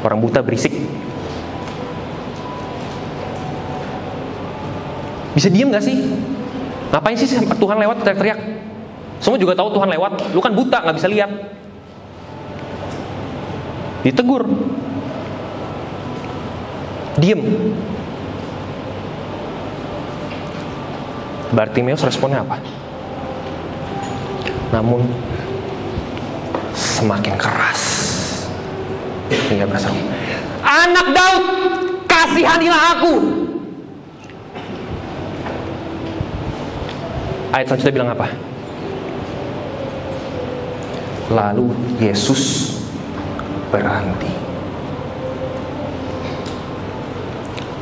orang buta berisik." Bisa diem gak sih? Ngapain sih Tuhan lewat teriak-teriak? Semua juga tahu Tuhan lewat, lu kan buta, gak bisa lihat. Ditegur, diem. Bartimeus responnya apa? Namun semakin keras hingga berseru, "Anak Daud, kasihanilah aku." Ayat selanjutnya bilang apa? Lalu Yesus berhenti.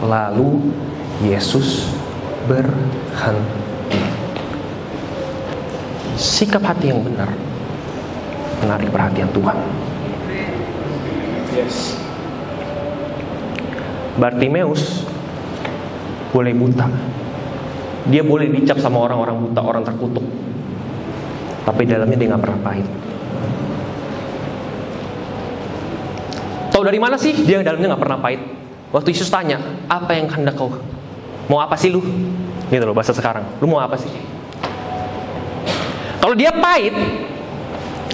Lalu Yesus berhenti. Sikap hati yang benar menarik perhatian Tuhan. Yes. Bartimeus boleh buta, dia boleh dicap sama orang-orang buta, orang terkutuk, tapi dalamnya dia gak pernah pahit. Tahu dari mana sih dia dalamnya gak pernah pahit? Waktu Yesus tanya, "Apa yang hendak kau? Mau apa sih lu?" Gitu loh bahasa sekarang, "Lu mau apa sih?" Kalau dia pahit,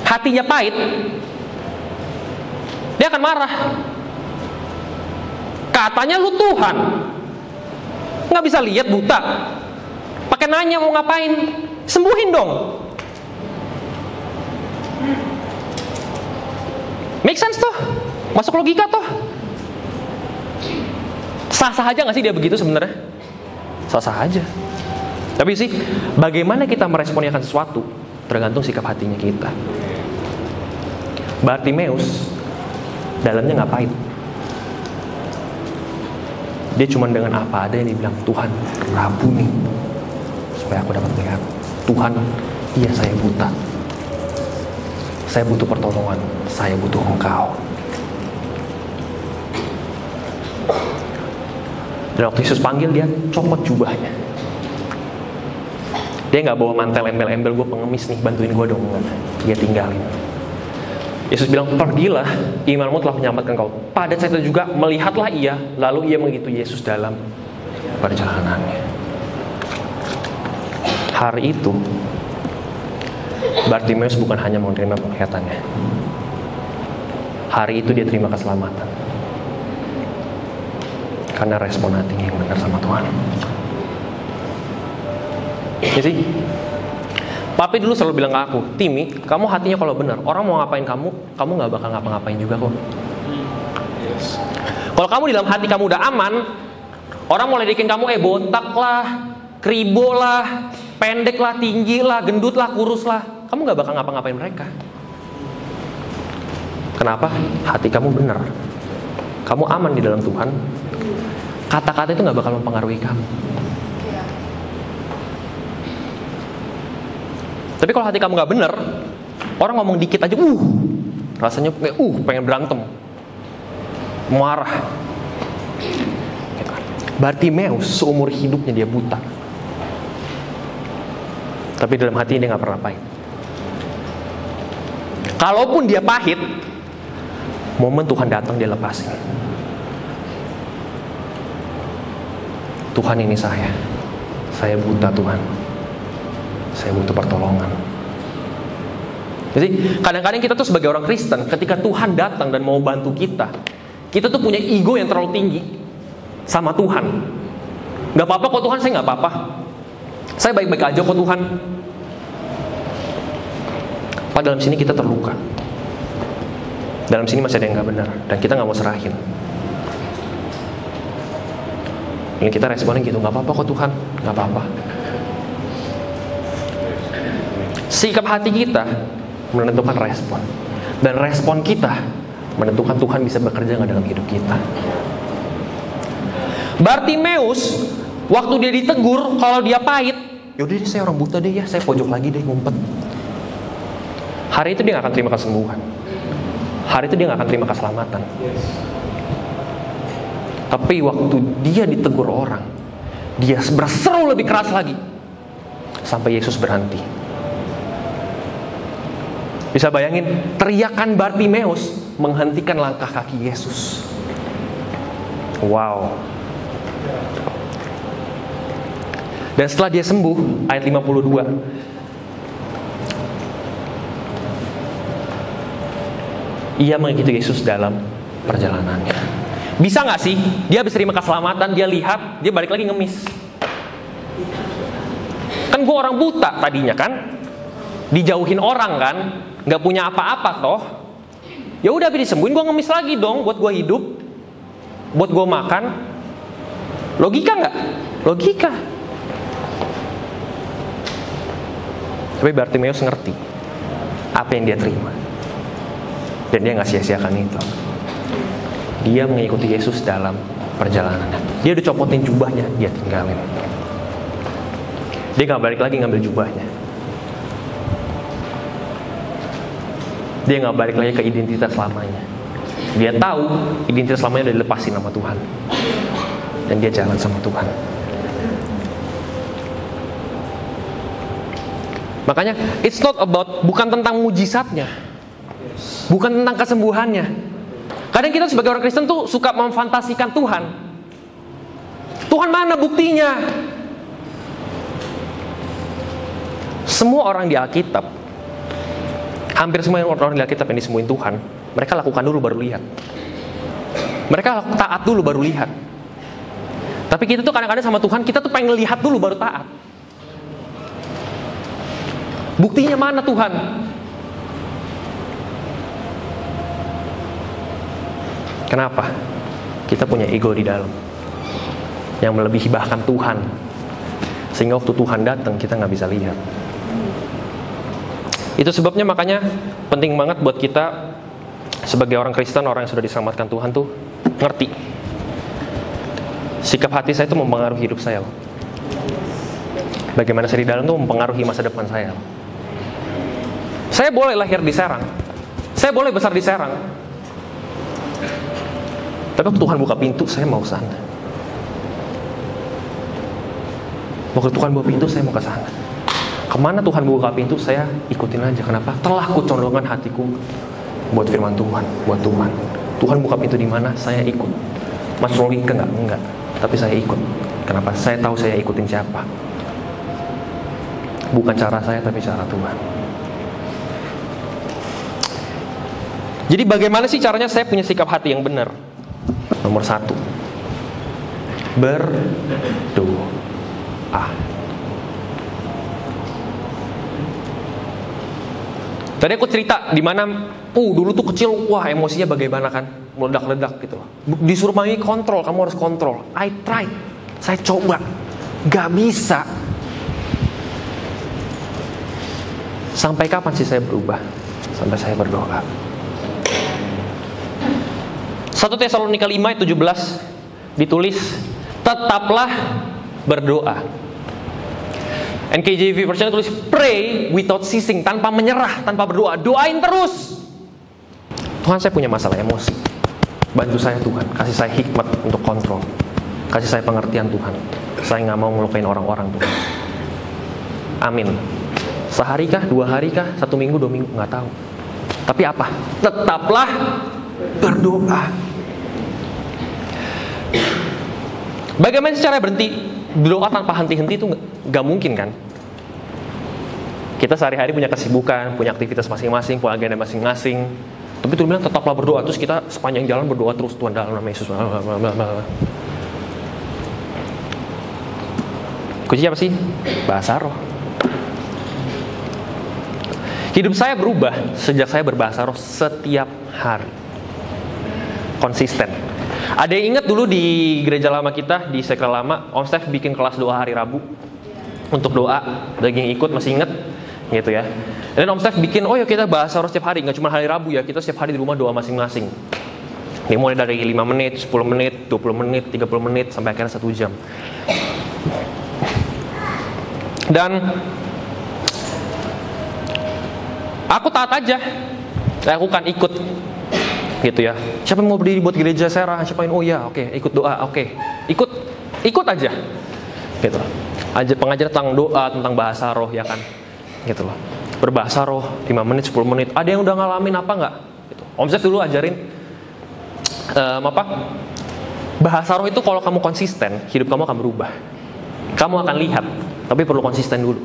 hatinya pahit, dia akan marah. Katanya lu Tuhan, gak bisa lihat, buta, pakai nanya mau ngapain? Sembuhin dong. Make sense tuh? Masuk logika tuh? Sah-sah aja gak sih dia begitu sebenarnya? Sah-sah aja. Tapi sih, bagaimana kita meresponnya akan sesuatu tergantung sikap hatinya kita. Bartimeus dalamnya nggak pahit. Dia cuma dengan apa ada yang dibilang, Tuhan, rabuni supaya aku dapat melihat. Tuhan, iya saya buta. Saya butuh pertolongan. Saya butuh Engkau. Dan waktu Yesus panggil, dia copot jubahnya. Dia nggak bawa mantel embel-embel, gue pengemis nih, bantuin gue dong. Dia tinggalin. Yesus bilang, pergilah, imanmu telah menyelamatkan kau. Pada saat itu juga melihatlah ia, lalu ia mengikuti Yesus dalam perjalanannya. Hari itu Bartimeus bukan hanya menerima penglihatannya. Hari itu dia terima keselamatan karena respon hatinya yang benar sama Tuhan. Ya sih, Papi dulu selalu bilang ke aku, Timi, kamu hatinya kalau benar, orang mau ngapain kamu nggak bakal ngapa-ngapain juga kok. Yes. Kalau kamu di dalam hati kamu udah aman, orang mau ledekin kamu, botak lah, kribo lah, pendek lah, tinggi lah, gendut lah, kurus lah, kamu nggak bakal ngapa-ngapain mereka. Kenapa? Hati kamu benar, kamu aman di dalam Tuhan. Kata-kata itu nggak bakal mempengaruhi kamu. Tapi kalau hati kamu nggak benar, orang ngomong dikit aja, rasanya kayak pengen berantem, marah. Bartimeus seumur hidupnya dia buta, tapi dalam hatinya dia nggak pernah pahit. Kalaupun dia pahit, momen Tuhan datang dia lepasin. Tuhan, ini saya buta Tuhan, saya butuh pertolongan. Jadi kadang-kadang kita tuh sebagai orang Kristen, ketika Tuhan datang dan mau bantu kita tuh punya ego yang terlalu tinggi sama Tuhan. Gak apa-apa kok Tuhan, saya gak apa-apa, saya baik-baik aja kok Tuhan. Padahal dalam sini kita terluka, dalam sini masih ada yang gak benar, dan kita gak mau serahin. Ini kita responin gitu, gak apa-apa kok Tuhan, gak apa-apa. Sikap hati kita menentukan respon, dan respon kita menentukan Tuhan bisa bekerja nggak dalam hidup kita. Bartimeus waktu dia ditegur kalau dia pahit, yaudah deh saya orang buta deh ya, saya pojok lagi deh ngumpet. Hari itu dia nggak akan terima kesembuhan, hari itu dia nggak akan terima keselamatan. Tapi waktu dia ditegur orang, dia berseru lebih keras lagi sampai Yesus berhenti. Bisa bayangin, teriakan Bartimeus menghentikan langkah kaki Yesus. Wow. Dan setelah dia sembuh, ayat 52, ia mengikuti Yesus dalam perjalanannya. Bisa gak sih, dia habis terima keselamatan, dia lihat, dia balik lagi ngemis. Kan gue orang buta tadinya kan, dijauhin orang kan, nggak punya apa-apa toh. Ya udah, habis disembuhin gue ngemis lagi dong, buat gue hidup, buat gue makan. Logika nggak? Logika. Tapi Bartimeus ngerti apa yang dia terima, dan dia nggak sia-siakan itu. Dia mengikuti Yesus dalam perjalanannya. Dia udah copotin jubahnya, dia tinggalin. Dia nggak balik lagi ngambil jubahnya. Dia nggak balik lagi ke identitas lamanya. Dia tahu identitas lamanya udah dilepasin sama Tuhan, dan dia jalan sama Tuhan. Makanya it's not about, bukan tentang mujizatnya, bukan tentang kesembuhannya. Kadang kita sebagai orang Kristen tuh suka memfantasikan Tuhan. Tuhan mana buktinya? Semua orang di Alkitab, hampir semua orang di Alkitab yang disembuhin Tuhan, mereka lakukan dulu baru lihat. Mereka taat dulu baru lihat. Tapi kita tuh kadang-kadang sama Tuhan, kita tuh pengen lihat dulu baru taat. Buktinya mana Tuhan? Kenapa? Kita punya ego di dalam yang melebihi bahkan Tuhan, sehingga waktu Tuhan datang kita nggak bisa lihat. Itu sebabnya makanya penting banget buat kita sebagai orang Kristen, orang yang sudah diselamatkan Tuhan tuh ngerti sikap hati saya itu mempengaruhi hidup saya loh. Bagaimana saya di dalam tuh mempengaruhi masa depan saya loh. Saya boleh lahir di Serang, saya boleh besar di Serang, tapi Tuhan buka pintu, saya mau ke sana. Waktu Tuhan buka pintu, saya mau ke sana. Kemana Tuhan buka pintu, saya ikutin aja. Kenapa? Telah kucondongkan hatiku buat firman Tuhan, buat Tuhan. Tuhan buka pintu di mana, saya ikut. Mas logika enggak. Tapi saya ikut. Kenapa? Saya tahu saya ikutin siapa. Bukan cara saya, tapi cara Tuhan. Jadi bagaimana sih caranya saya punya sikap hati yang benar? Nomor 1, berdoa. Tadi aku cerita di mana, dulu tuh kecil, wah emosinya bagaimana kan, meledak-ledak gitu. Disuruh mami kontrol, kamu harus kontrol. I tried, saya coba, gak bisa. Sampai kapan sih saya berubah? Sampai saya berdoa. 1 Tesalonika 5 ayat 17 ditulis, tetaplah berdoa. NKJV version tulis, pray without ceasing, tanpa menyerah, tanpa berdoa. Doain terus. Tuhan, saya punya masalah emosi. Bantu saya Tuhan, kasih saya hikmat untuk kontrol. Kasih saya pengertian Tuhan. Saya gak mau ngelukain orang-orang Tuhan. Amin. Sehari kah, 2 hari kah, 1 minggu, 2 minggu, gak tahu. Tapi apa? Tetaplah berdoa. Bagaimana cara berhenti berdoa tanpa henti-henti itu gak mungkin kan? Kita sehari-hari punya kesibukan, punya aktivitas masing-masing, punya agenda masing-masing. Tapi Tuhan bilang tetaplah berdoa. Terus kita sepanjang jalan berdoa terus, Tuhan dalam nama Yesus. Kunci apa sih? Bahasa roh. Hidup saya berubah sejak saya berbahasa roh setiap hari. Konsisten. Ada yang ingat dulu di gereja lama kita, di sekre lama, Om Steph bikin kelas doa hari Rabu untuk doa. Bagi yang ikut masih ingat gitu ya. Dan Om Steph bikin, ya kita bahasa roh setiap hari, nggak cuma hari Rabu ya, kita setiap hari di rumah doa masing-masing. Ini mulai dari 5 menit, 10 menit, 20 menit, 30 menit, sampai akhirnya 1 jam. Dan aku taat aja, saya lakukan, ikut gitu ya. Siapa yang mau berdiri buat gereja Serang? Siapa yang oke, ikut doa, oke. Ikut aja. Gitu. Aja pengajar tentang doa, tentang bahasa roh ya kan. Gitu loh. Berbahasa roh 5 menit, 10 menit. Ada yang udah ngalamin apa enggak? Gitu. Om Zef dulu ajarin bahasa roh itu kalau kamu konsisten, hidup kamu akan berubah. Kamu akan lihat, tapi perlu konsisten dulu.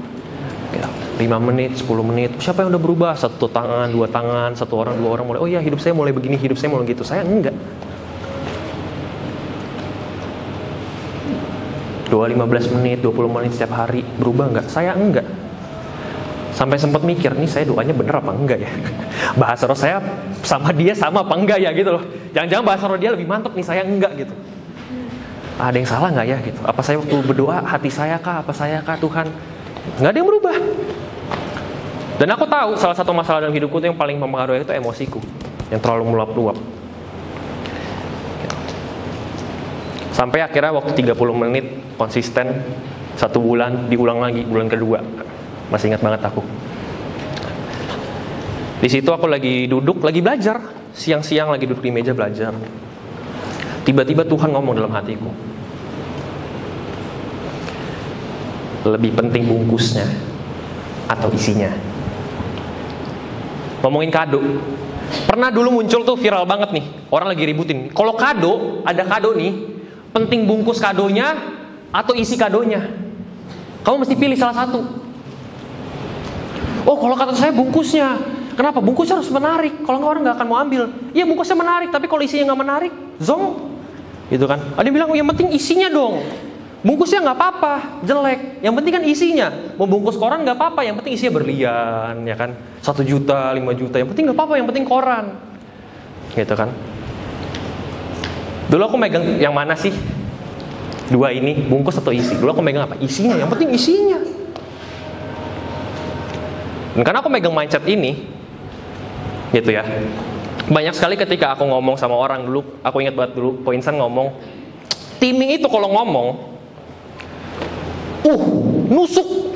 Gitu. 5 menit, 10 menit, siapa yang udah berubah? 1 tangan, 2 tangan, 1 orang, 2 orang mulai, hidup saya mulai begini, hidup saya mulai gitu. Saya enggak. Doa 15 menit, 20 menit setiap hari, berubah enggak? Saya enggak. Sampai sempat mikir, nih saya doanya bener apa enggak ya? Bahasa roh saya sama dia sama apa enggak ya gitu loh. Jangan-jangan bahasa roh dia lebih mantap nih, saya enggak gitu. Ada yang salah enggak ya gitu? Apa saya waktu berdoa, hati saya kah, apa saya kah Tuhan? Enggak ada yang berubah. Dan aku tahu salah satu masalah dalam hidupku itu yang paling mempengaruhi itu emosiku yang terlalu meluap-luap. Sampai akhirnya waktu 30 menit konsisten 1 bulan, diulang lagi bulan kedua. Masih ingat banget aku. Di situ aku lagi duduk, lagi belajar, siang-siang lagi duduk di meja belajar. Tiba-tiba Tuhan ngomong dalam hatiku. Lebih penting bungkusnya atau isinya. Ngomongin kado. Pernah dulu muncul tuh viral banget nih, orang lagi ributin. Kalau kado, ada kado nih, penting bungkus kadonya atau isi kadonya. Kamu mesti pilih salah satu. Kalau kata saya bungkusnya. Kenapa? Bungkusnya harus menarik. Kalau nggak orang nggak akan mau ambil. Iya bungkusnya menarik, tapi kalau isinya nggak menarik, zong. Gitu kan? Ada yang bilang, yang penting isinya dong. Bungkusnya nggak apa-apa, jelek. Yang penting kan isinya. Mau bungkus koran nggak apa-apa, yang penting isinya berlian, ya kan? 1 juta, 5 juta, yang penting nggak apa-apa, yang penting koran. Gitu kan? Dulu aku megang yang mana sih? 2 ini, bungkus atau isi? Dulu aku megang apa? Isinya, yang penting isinya. Dan karena aku megang mindset ini, gitu ya. Banyak sekali ketika aku ngomong sama orang dulu, aku ingat banget dulu, Ko Insan ngomong, timing itu kalau ngomong, nusuk.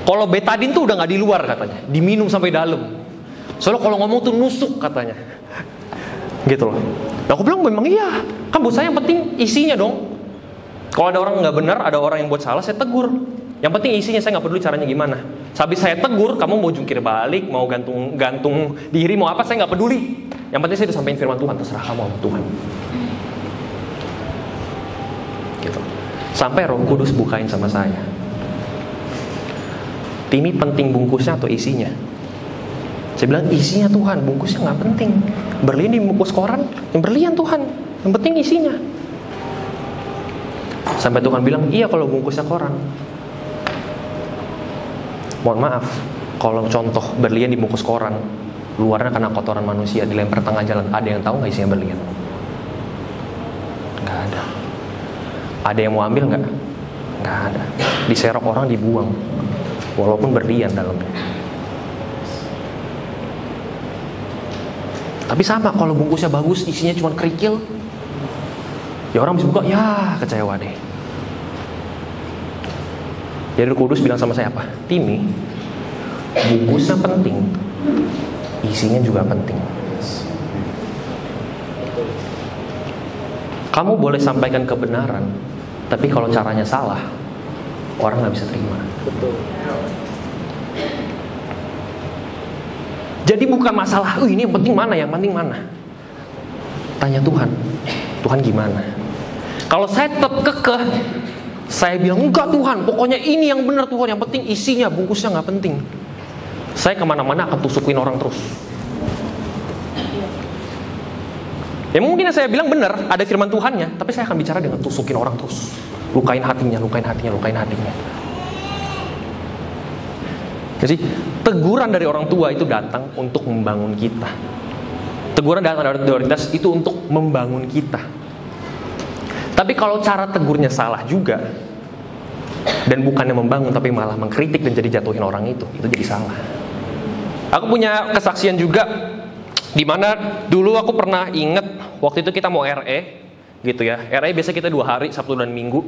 Kalau betadin tuh udah nggak di luar katanya, diminum sampai dalam. Soalnya kalau ngomong tuh nusuk katanya, gitu loh. Nah, aku bilang memang iya, kan buat saya yang penting isinya dong. Kalau ada orang nggak benar, ada orang yang buat salah, saya tegur. Yang penting isinya, saya nggak peduli caranya gimana. Habis saya tegur, kamu mau jungkir balik, mau gantung diri, mau apa, saya nggak peduli. Yang penting saya udah sampaikan firman Tuhan, terserah kamu sama Tuhan. Gitu. Sampai Roh Kudus bukain sama saya. Timi penting bungkusnya atau isinya? Saya bilang isinya Tuhan, bungkusnya nggak penting. Berlian dibungkus koran, yang berlian Tuhan, yang penting isinya. Sampai Tuhan bilang, iya kalau bungkusnya koran. Mohon maaf, kalau contoh berlian dibungkus koran, luarnya karena kotoran manusia, dilempar tengah jalan, ada yang tahu nggak isinya berlian? Nggak ada. Ada yang mau ambil nggak? Nggak ada. Diserok orang, dibuang, walaupun berlian dalamnya. Tapi sama, kalau bungkusnya bagus, isinya cuma kerikil, ya orang bisa buka, ya kecewa deh. Jadi Roh Kudus bilang sama saya apa? Timi, bungkusnya penting, isinya juga penting. Kamu boleh sampaikan kebenaran, tapi kalau caranya salah, orang nggak bisa terima. Betul. Jadi bukan masalah, ini yang penting mana, yang penting mana. Tanya Tuhan, Tuhan gimana? Kalau saya tetap kekeh, saya bilang, enggak Tuhan, pokoknya ini yang benar Tuhan, yang penting isinya, bungkusnya nggak penting. Saya kemana-mana akan tusukin orang terus. Ya mungkin saya bilang benar, ada firman Tuhannya, tapi saya akan bicara dengan tusukin orang terus. Lukain hatinya, lukain hatinya, lukain hatinya. Jadi teguran dari orang tua itu datang untuk membangun kita. Teguran datang dari otoritas itu untuk membangun kita. Tapi kalau cara tegurnya salah juga, dan bukannya membangun tapi malah mengkritik dan jadi jatuhin orang itu jadi salah. Aku punya kesaksian juga, dimana dulu aku pernah inget waktu itu kita mau RE, gitu ya. RE biasa kita 2 hari, Sabtu dan Minggu,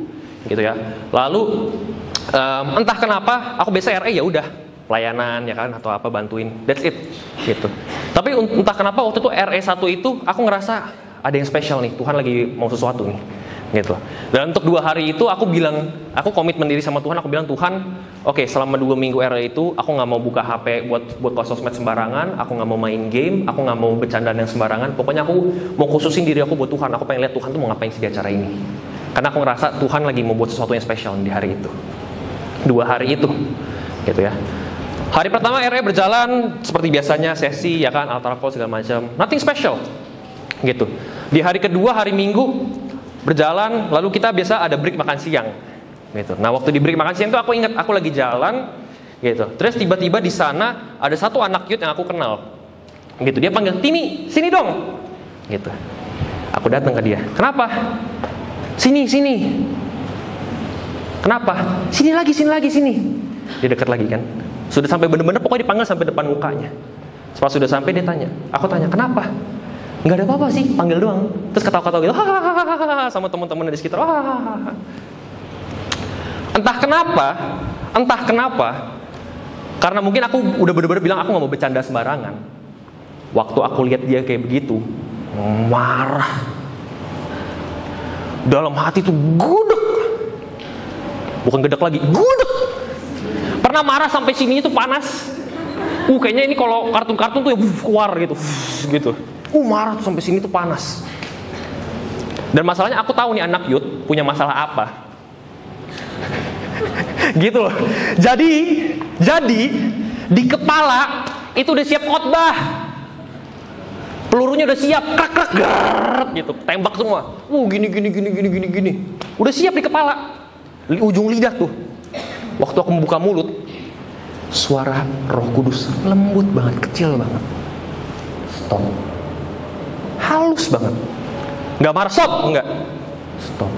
gitu ya. Lalu entah kenapa aku biasa RE ya udah pelayanan ya kan, atau apa bantuin, that's it gitu. Tapi entah kenapa waktu itu RE 1 itu aku ngerasa ada yang spesial nih, Tuhan lagi mau sesuatu nih gitu. Dan untuk 2 hari itu aku bilang, aku komitmen diri sama Tuhan, aku bilang Tuhan, oke, selama 2 minggu RE itu aku nggak mau buka HP buat sosmed sembarangan, aku nggak mau main game, aku nggak mau bercandaan yang sembarangan, pokoknya aku mau khususin diri aku buat Tuhan. Aku pengen lihat Tuhan tuh mau ngapain sih di acara ini, karena aku ngerasa Tuhan lagi mau buat sesuatu yang spesial di hari itu. 2 hari itu gitu ya. Hari pertama RE berjalan seperti biasanya, sesi ya kan, altar call segala macam, nothing special gitu. Di hari kedua, hari Minggu berjalan, lalu kita biasa ada break makan siang gitu. Nah waktu di break makan siang itu aku ingat aku lagi jalan gitu. Terus tiba-tiba di sana ada satu anak youth yang aku kenal gitu. Dia panggil, Timi, sini dong gitu. Aku datang ke dia, kenapa? Sini. Kenapa? Sini lagi. Dia dekat lagi kan. Sudah sampai bener-bener pokoknya dipanggil sampai depan mukanya. Setelah sudah sampai dia tanya, aku tanya kenapa? Nggak ada apa-apa sih, panggil doang. Terus ketawa-ketawa gitu, hahaha, sama teman-teman di sekitar, hahaha. Entah kenapa, karena mungkin aku udah bener-bener bilang aku nggak mau bercanda sembarangan. Waktu aku lihat dia kayak begitu, marah. Dalam hati tuh gudeg, bukan gedek lagi, gudeg. Pernah marah sampai sini itu panas. Kayaknya ini kalau kartun-kartun tuh ya keluar gitu. Marah tuh sampai sini tuh panas. Dan masalahnya aku tahu nih anak youth punya masalah apa. Gitu loh. Jadi di kepala itu udah siap khotbah. Pelurunya udah siap, krak gitu, tembak semua. Gini. Udah siap di kepala. Ujung lidah tuh. Waktu aku membuka mulut, suara Roh Kudus lembut banget, kecil banget. Stop. Halus banget. Nggak marah, stop, enggak. Stop.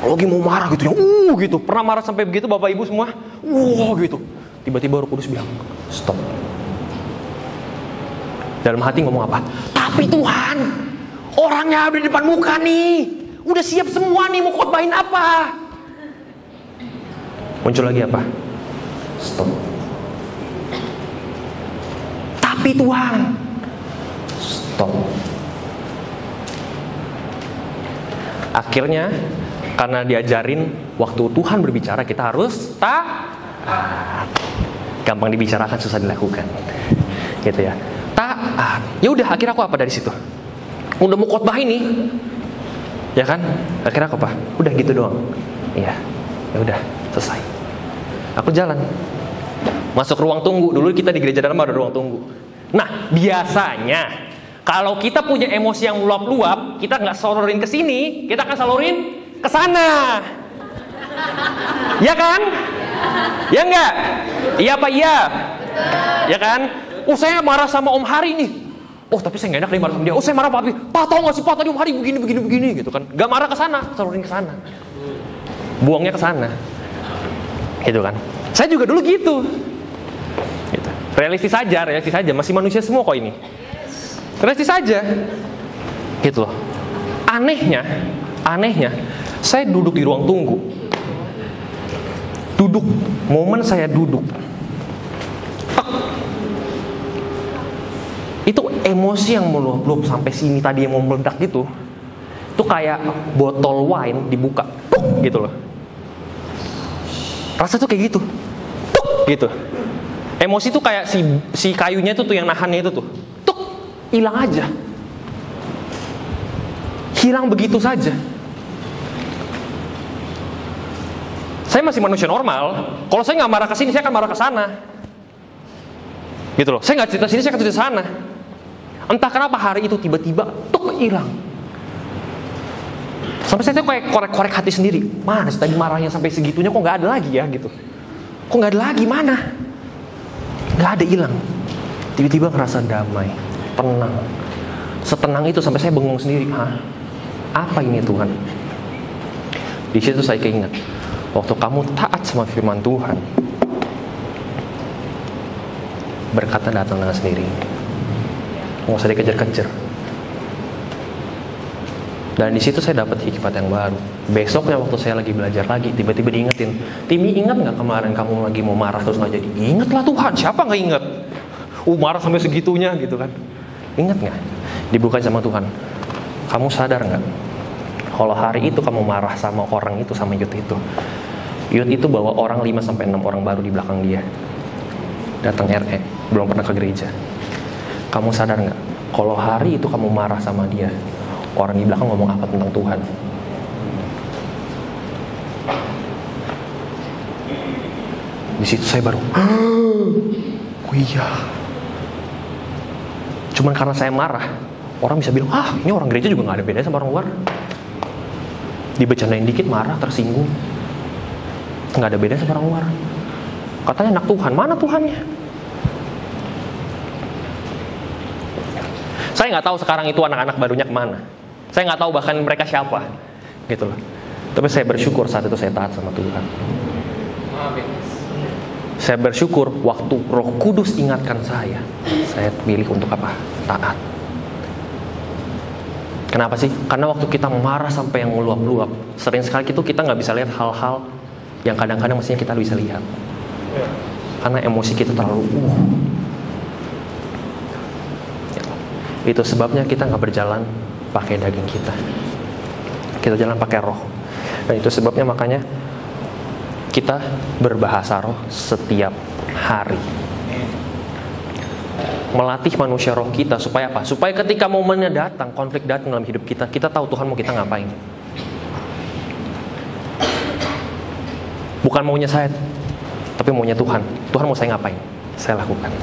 Lagi mau marah gitu, gitu. Pernah marah sampai begitu Bapak Ibu semua? Gitu. Tiba-tiba Roh Kudus bilang, stop. Dalam hati ngomong apa? Tapi Tuhan, orangnya ada di depan muka nih, udah siap semua nih, mau khotbahin apa? Muncul lagi apa? Stop. Tapi Tuhan, stop. Akhirnya karena diajarin waktu Tuhan berbicara kita harus taat. Gampang dibicarakan, susah dilakukan. Gitu ya. Taat. Ya udah, akhirnya aku apa dari situ? Udah mau khotbah ini, ya kan? Akhirnya aku apa? Udah gitu doang. Iya. Ya udah, selesai. Aku jalan. Masuk ruang tunggu. Dulu kita di gereja dalam ada ruang tunggu. Nah, biasanya kalau kita punya emosi yang meluap-luap, kita nggak salurin ke sini, kita akan salurin ke sana. Ya kan? Ya enggak? Iya apa iya? Ya kan? Saya marah sama Om Hari nih. Tapi saya nggak enak nih marah sama dia. Saya marah Pak. Pak, tau nggak sih Pak, tadi Om Hari begini gitu kan? Gak marah ke sana, salurin ke sana. Buangnya ke sana. Gitu kan? Saya juga dulu gitu. Gitu. Realistis saja, masih manusia semua kok ini. Realistis saja. Gitu loh. Anehnya, saya duduk di ruang tunggu. Momen saya duduk. Itu emosi yang meluap-luap sampai sini tadi yang mau meledak gitu. Itu kayak botol wine dibuka, gitu loh. Rasa tuh kayak gitu. Gitu. Emosi tuh kayak si kayunya itu tuh yang nahannya itu tuh. Hilang aja. Hilang begitu saja. Saya masih manusia normal. Kalau saya nggak marah ke sini, saya akan marah ke sana. Gitu loh. Saya nggak cerita sini, saya akan cerita sana. Entah kenapa hari itu tiba-tiba hilang. Sampai saya tuh kayak korek-korek hati sendiri. Mana sih tadi marahnya sampai segitunya, kok nggak ada lagi ya gitu. Kok nggak ada lagi, mana? Nggak ada, hilang. Tiba-tiba ngerasa damai, tenang. Setenang itu sampai saya bengong sendiri. Apa ini Tuhan? Di situ saya keinget, waktu kamu taat sama firman Tuhan, berkata datang dengan sendiri. Nggak usah dikejar-kejar. Dan di situ saya dapat hikmat yang baru. Besoknya waktu saya lagi belajar lagi, tiba-tiba diingetin, Timi, ingat nggak kemarin kamu lagi mau marah terus nggak jadi? Ingat lah Tuhan, siapa nggak ingat? Marah sampai segitunya gitu kan? Ingat nggak? Dibukain sama Tuhan. Kamu sadar nggak? Kalau hari itu kamu marah sama orang itu, sama Yud itu bawa orang 5-6 orang baru di belakang dia. Datang RE, belum pernah ke gereja. Kamu sadar nggak? Kalau hari itu kamu marah sama dia, orang di belakang ngomong apa tentang Tuhan? Di situ saya baru, iya. Cuman karena saya marah, orang bisa bilang, ini orang gereja juga nggak ada bedanya sama orang luar. Dibecandain dikit marah, tersinggung, nggak ada bedanya sama orang luar. Katanya anak Tuhan, mana Tuhannya? Saya nggak tahu sekarang itu anak-anak barunya kemana. Saya nggak tahu bahkan mereka siapa, gitu loh. Tapi saya bersyukur saat itu saya taat sama Tuhan. Saya bersyukur waktu Roh Kudus ingatkan saya pilih untuk apa? Taat. Kenapa sih? Karena waktu kita marah sampai yang meluap-luap, sering sekali itu kita nggak bisa lihat hal-hal yang kadang-kadang mestinya kita bisa lihat. Karena emosi kita terlalu Itu sebabnya kita nggak berjalan pakai daging kita jalan pakai roh. Dan itu sebabnya makanya kita berbahasa roh setiap hari, melatih manusia roh kita supaya apa? Supaya ketika momennya datang, konflik datang dalam hidup kita, kita tahu Tuhan mau kita ngapain. Bukan maunya saya, tapi maunya Tuhan. Tuhan mau saya ngapain, saya lakukan.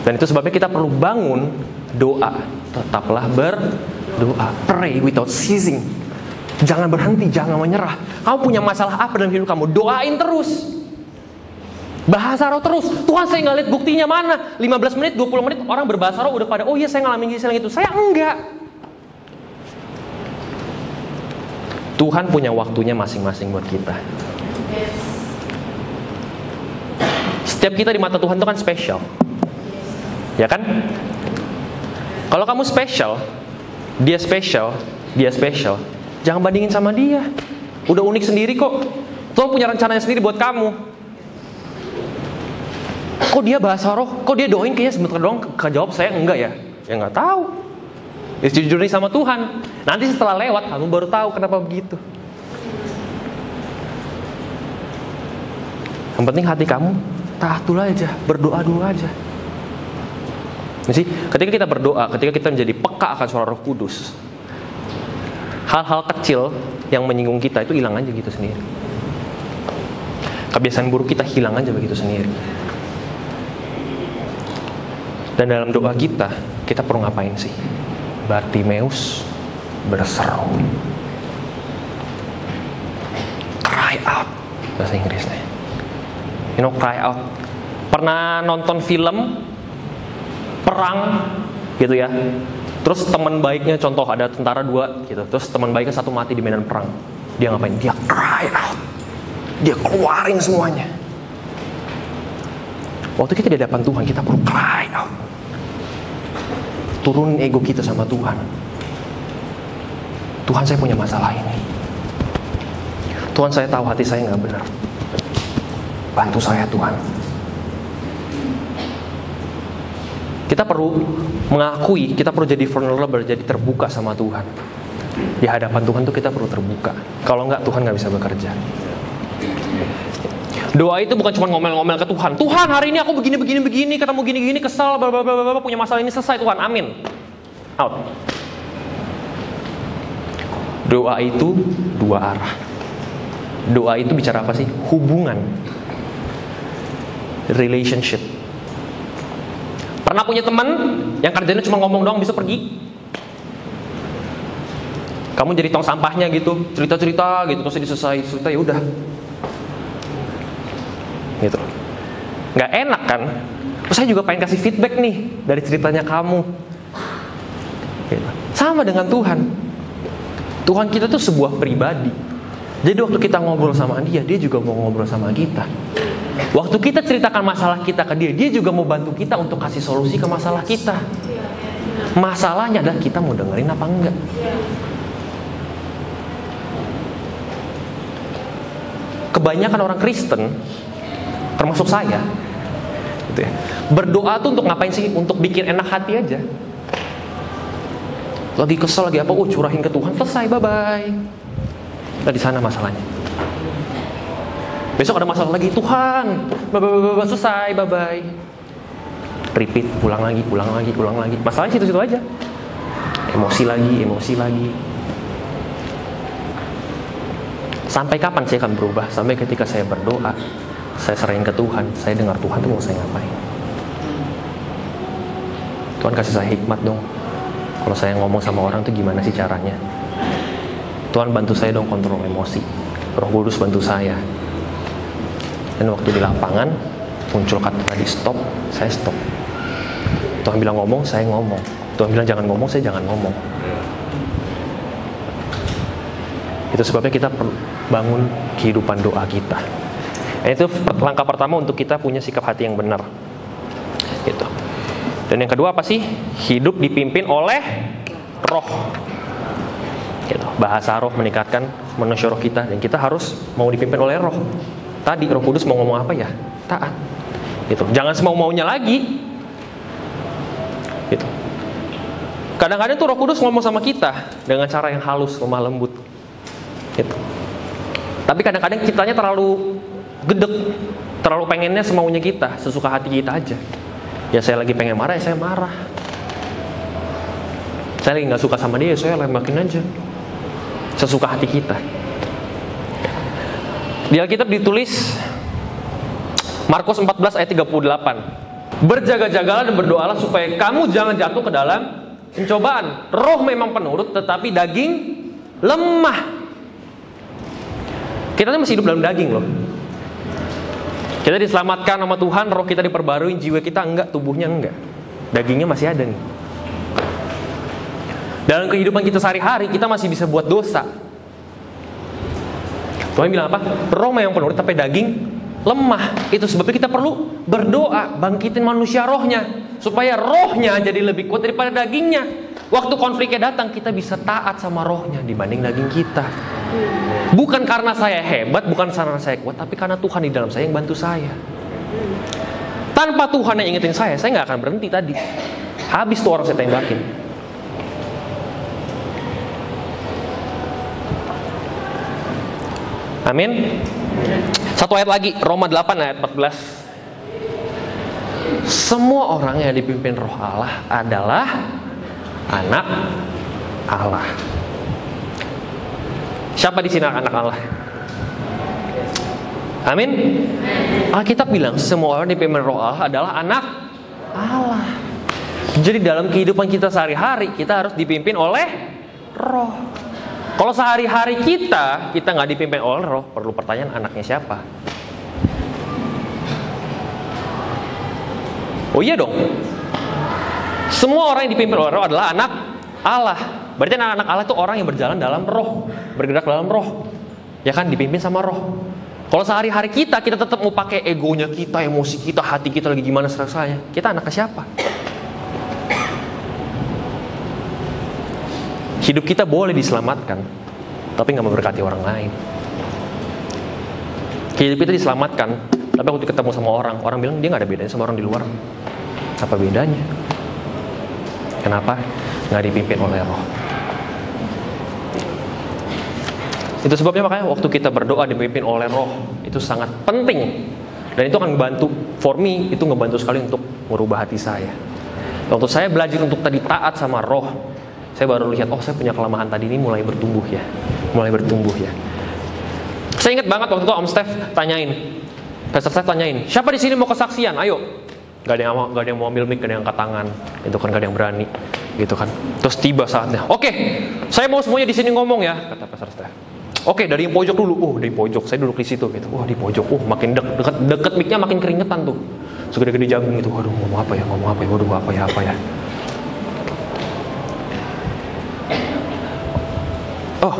Dan itu sebabnya kita perlu bangun doa. Tetaplah berdoa. Pray without ceasing. Jangan berhenti, jangan menyerah. Kamu punya masalah apa dalam hidup kamu, doain terus. Bahasa roh terus. Tuhan, saya nggak lihat buktinya mana. 15 menit, 20 menit orang berbahasa roh udah pada, iya saya ngalamin itu. Saya enggak. Tuhan punya waktunya masing-masing buat kita. Setiap kita di mata Tuhan itu kan spesial. Ya kan? Kalau kamu spesial, dia spesial, dia spesial, jangan bandingin sama dia. Udah unik sendiri kok. Tuhan punya rencananya sendiri buat kamu. Kok dia bahasa roh? Kok dia doain kayaknya sebentar doang kejawab, saya enggak ya? Ya nggak tahu. Ya jujur nih sama Tuhan. Nanti setelah lewat kamu baru tahu kenapa begitu. Yang penting hati kamu taat dulu aja, berdoa dulu aja. Jadi ketika kita berdoa, ketika kita menjadi peka akan suara Roh Kudus, hal-hal kecil yang menyinggung kita itu hilang aja gitu sendiri. Kebiasaan buruk kita hilang aja begitu sendiri. Dan dalam doa kita perlu ngapain sih? Bartimeus berseru, cry out bahasa Inggrisnya. Cry out. Pernah nonton film perang gitu ya? Terus teman baiknya, contoh ada tentara 2 gitu. Terus teman baiknya 1 mati di medan perang. Dia ngapain? Dia cry out. Dia keluarin semuanya. Waktu kita di hadapan Tuhan, kita perlu cry out. Turunin ego kita sama Tuhan. Tuhan, saya punya masalah ini. Tuhan, saya tahu hati saya gak benar. Bantu saya Tuhan. Kita perlu mengakui, kita perlu jadi vulnerable, jadi terbuka sama Tuhan. Di hadapan Tuhan tuh kita perlu terbuka. Kalau enggak, Tuhan gak bisa bekerja. Doa itu bukan cuma ngomel-ngomel ke Tuhan. Tuhan, hari ini aku begini, ketemu gini, kesal, punya masalah ini, selesai Tuhan, amin. Out. Doa itu 2 arah. Doa itu bicara apa sih? Hubungan. Relationship. Pernah punya teman yang kerjanya cuma ngomong doang, bisa pergi. Kamu jadi tong sampahnya gitu, cerita-cerita gitu, terus selesai cerita ya udah. Gitu. Nggak enak kan? Terus saya juga pengen kasih feedback nih dari ceritanya kamu. Gitu. Sama dengan Tuhan. Tuhan kita tuh sebuah pribadi. Jadi waktu kita ngobrol sama dia juga mau ngobrol sama kita. Waktu kita ceritakan masalah kita ke dia juga mau bantu kita untuk kasih solusi ke masalah kita. Masalahnya adalah kita mau dengerin apa enggak. Kebanyakan orang Kristen, termasuk saya, gitu ya, berdoa tuh untuk ngapain sih? Untuk bikin enak hati aja. Lagi kesel, lagi apa? Curahin ke Tuhan, selesai, bye-bye. Nah, di sana masalahnya. Besok ada masalah lagi, Tuhan, selesai, bye-bye. Repeat, ulang lagi. Masalahnya situ-situ aja. Emosi lagi. Sampai kapan saya akan berubah? Sampai ketika saya berdoa, saya serahin ke Tuhan, saya dengar Tuhan tuh mau saya ngapain. Tuhan kasih saya hikmat dong. Kalau saya ngomong sama orang tuh gimana sih caranya? Tuhan bantu saya dong kontrol emosi. Roh Kudus bantu saya. Dan waktu di lapangan muncul kata tadi stop, saya stop. Tuhan bilang ngomong, saya ngomong. Tuhan bilang jangan ngomong, saya jangan ngomong. Itu sebabnya kita perlu bangun kehidupan doa kita. Itu langkah pertama untuk kita punya sikap hati yang benar. Gitu. Dan yang kedua apa sih? Hidup dipimpin oleh Roh. Gitu. Bahasa Roh meningkatkan manusia roh kita, dan kita harus mau dipimpin oleh Roh. Tadi Roh Kudus mau ngomong apa ya? Taat. Gitu. Jangan semau-maunya lagi. Gitu. Kadang-kadang tuh Roh Kudus ngomong sama kita dengan cara yang halus, lemah lembut. Gitu. Tapi kadang-kadang kitanya terlalu gedek, terlalu pengennya semaunya kita, sesuka hati kita aja. Ya saya lagi pengen marah, ya saya marah. Saya lagi gak suka sama dia, ya saya lembakin aja, sesuka hati kita. Di Alkitab ditulis Markus 14 ayat 38. Berjaga-jagalah dan berdoalah supaya kamu jangan jatuh ke dalam pencobaan. Roh memang penurut, tetapi daging lemah. Kita tuh masih hidup dalam daging loh. Kita diselamatkan sama Tuhan, roh kita diperbarui, jiwa kita enggak, tubuhnya enggak. Dagingnya masih ada nih. Dalam kehidupan kita sehari-hari, kita masih bisa buat dosa. Tuhan bilang apa? Roh yang penurut, tapi daging lemah. Itu sebabnya kita perlu berdoa, bangkitin manusia rohnya, supaya rohnya jadi lebih kuat daripada dagingnya. Waktu konfliknya datang, kita bisa taat sama rohnya dibanding daging kita. Bukan karena saya hebat, bukan karena saya kuat, tapi karena Tuhan di dalam saya yang bantu saya. Tanpa Tuhan yang ingetin saya nggak akan berhenti tadi. Habis tuh orang saya tembakin. Amin. Satu ayat lagi, Roma 8 ayat 14. Semua orang yang dipimpin roh Allah adalah anak Allah. Siapa di sini anak Allah? Amin. Alkitab bilang semua orang dipimpin roh Allah adalah anak Allah. Jadi dalam kehidupan kita sehari-hari kita harus dipimpin oleh roh. Kalau sehari-hari kita nggak dipimpin oleh roh, perlu pertanyaan anaknya siapa? Oh iya dong. Semua orang yang dipimpin oleh roh adalah anak Allah. Berarti anak-anak Allah itu orang yang berjalan dalam roh, bergerak dalam roh. Ya kan, dipimpin sama roh. Kalau sehari-hari kita tetap mau pakai egonya kita, emosi kita, hati kita lagi gimana rasanya. Kita anaknya siapa? Hidup kita boleh diselamatkan, tapi nggak memberkati orang lain. Hidup kita diselamatkan, tapi waktu ketemu sama orang bilang dia nggak ada bedanya sama orang di luar. Apa bedanya? Kenapa? Nggak dipimpin oleh roh. Itu sebabnya makanya waktu kita berdoa dipimpin oleh roh itu sangat penting. Dan itu akan membantu, for me, itu ngebantu sekali untuk merubah hati saya. Waktu saya belajar untuk tadi taat sama roh, saya baru lihat, oh saya punya kelemahan tadi ini mulai bertumbuh ya. Saya ingat banget waktu itu Om Steph tanyain, Pastor Steph tanyain, siapa di sini mau kesaksian? Ayo. Gak ada yang mau ambil mic, gak ada yang angkat tangan, itu kan gak ada yang berani, gitu kan. Terus tiba saatnya, oke, saya mau semuanya di sini ngomong ya, kata Pastor Steph. Oke, dari yang pojok dulu. Dari pojok, saya duduk di situ gitu. Wah, di pojok. Makin deket mic-nya makin keringetan tuh. Segede-gede jagung gitu. Waduh, ngomong apa ya? Waduh, apa ya? Oh,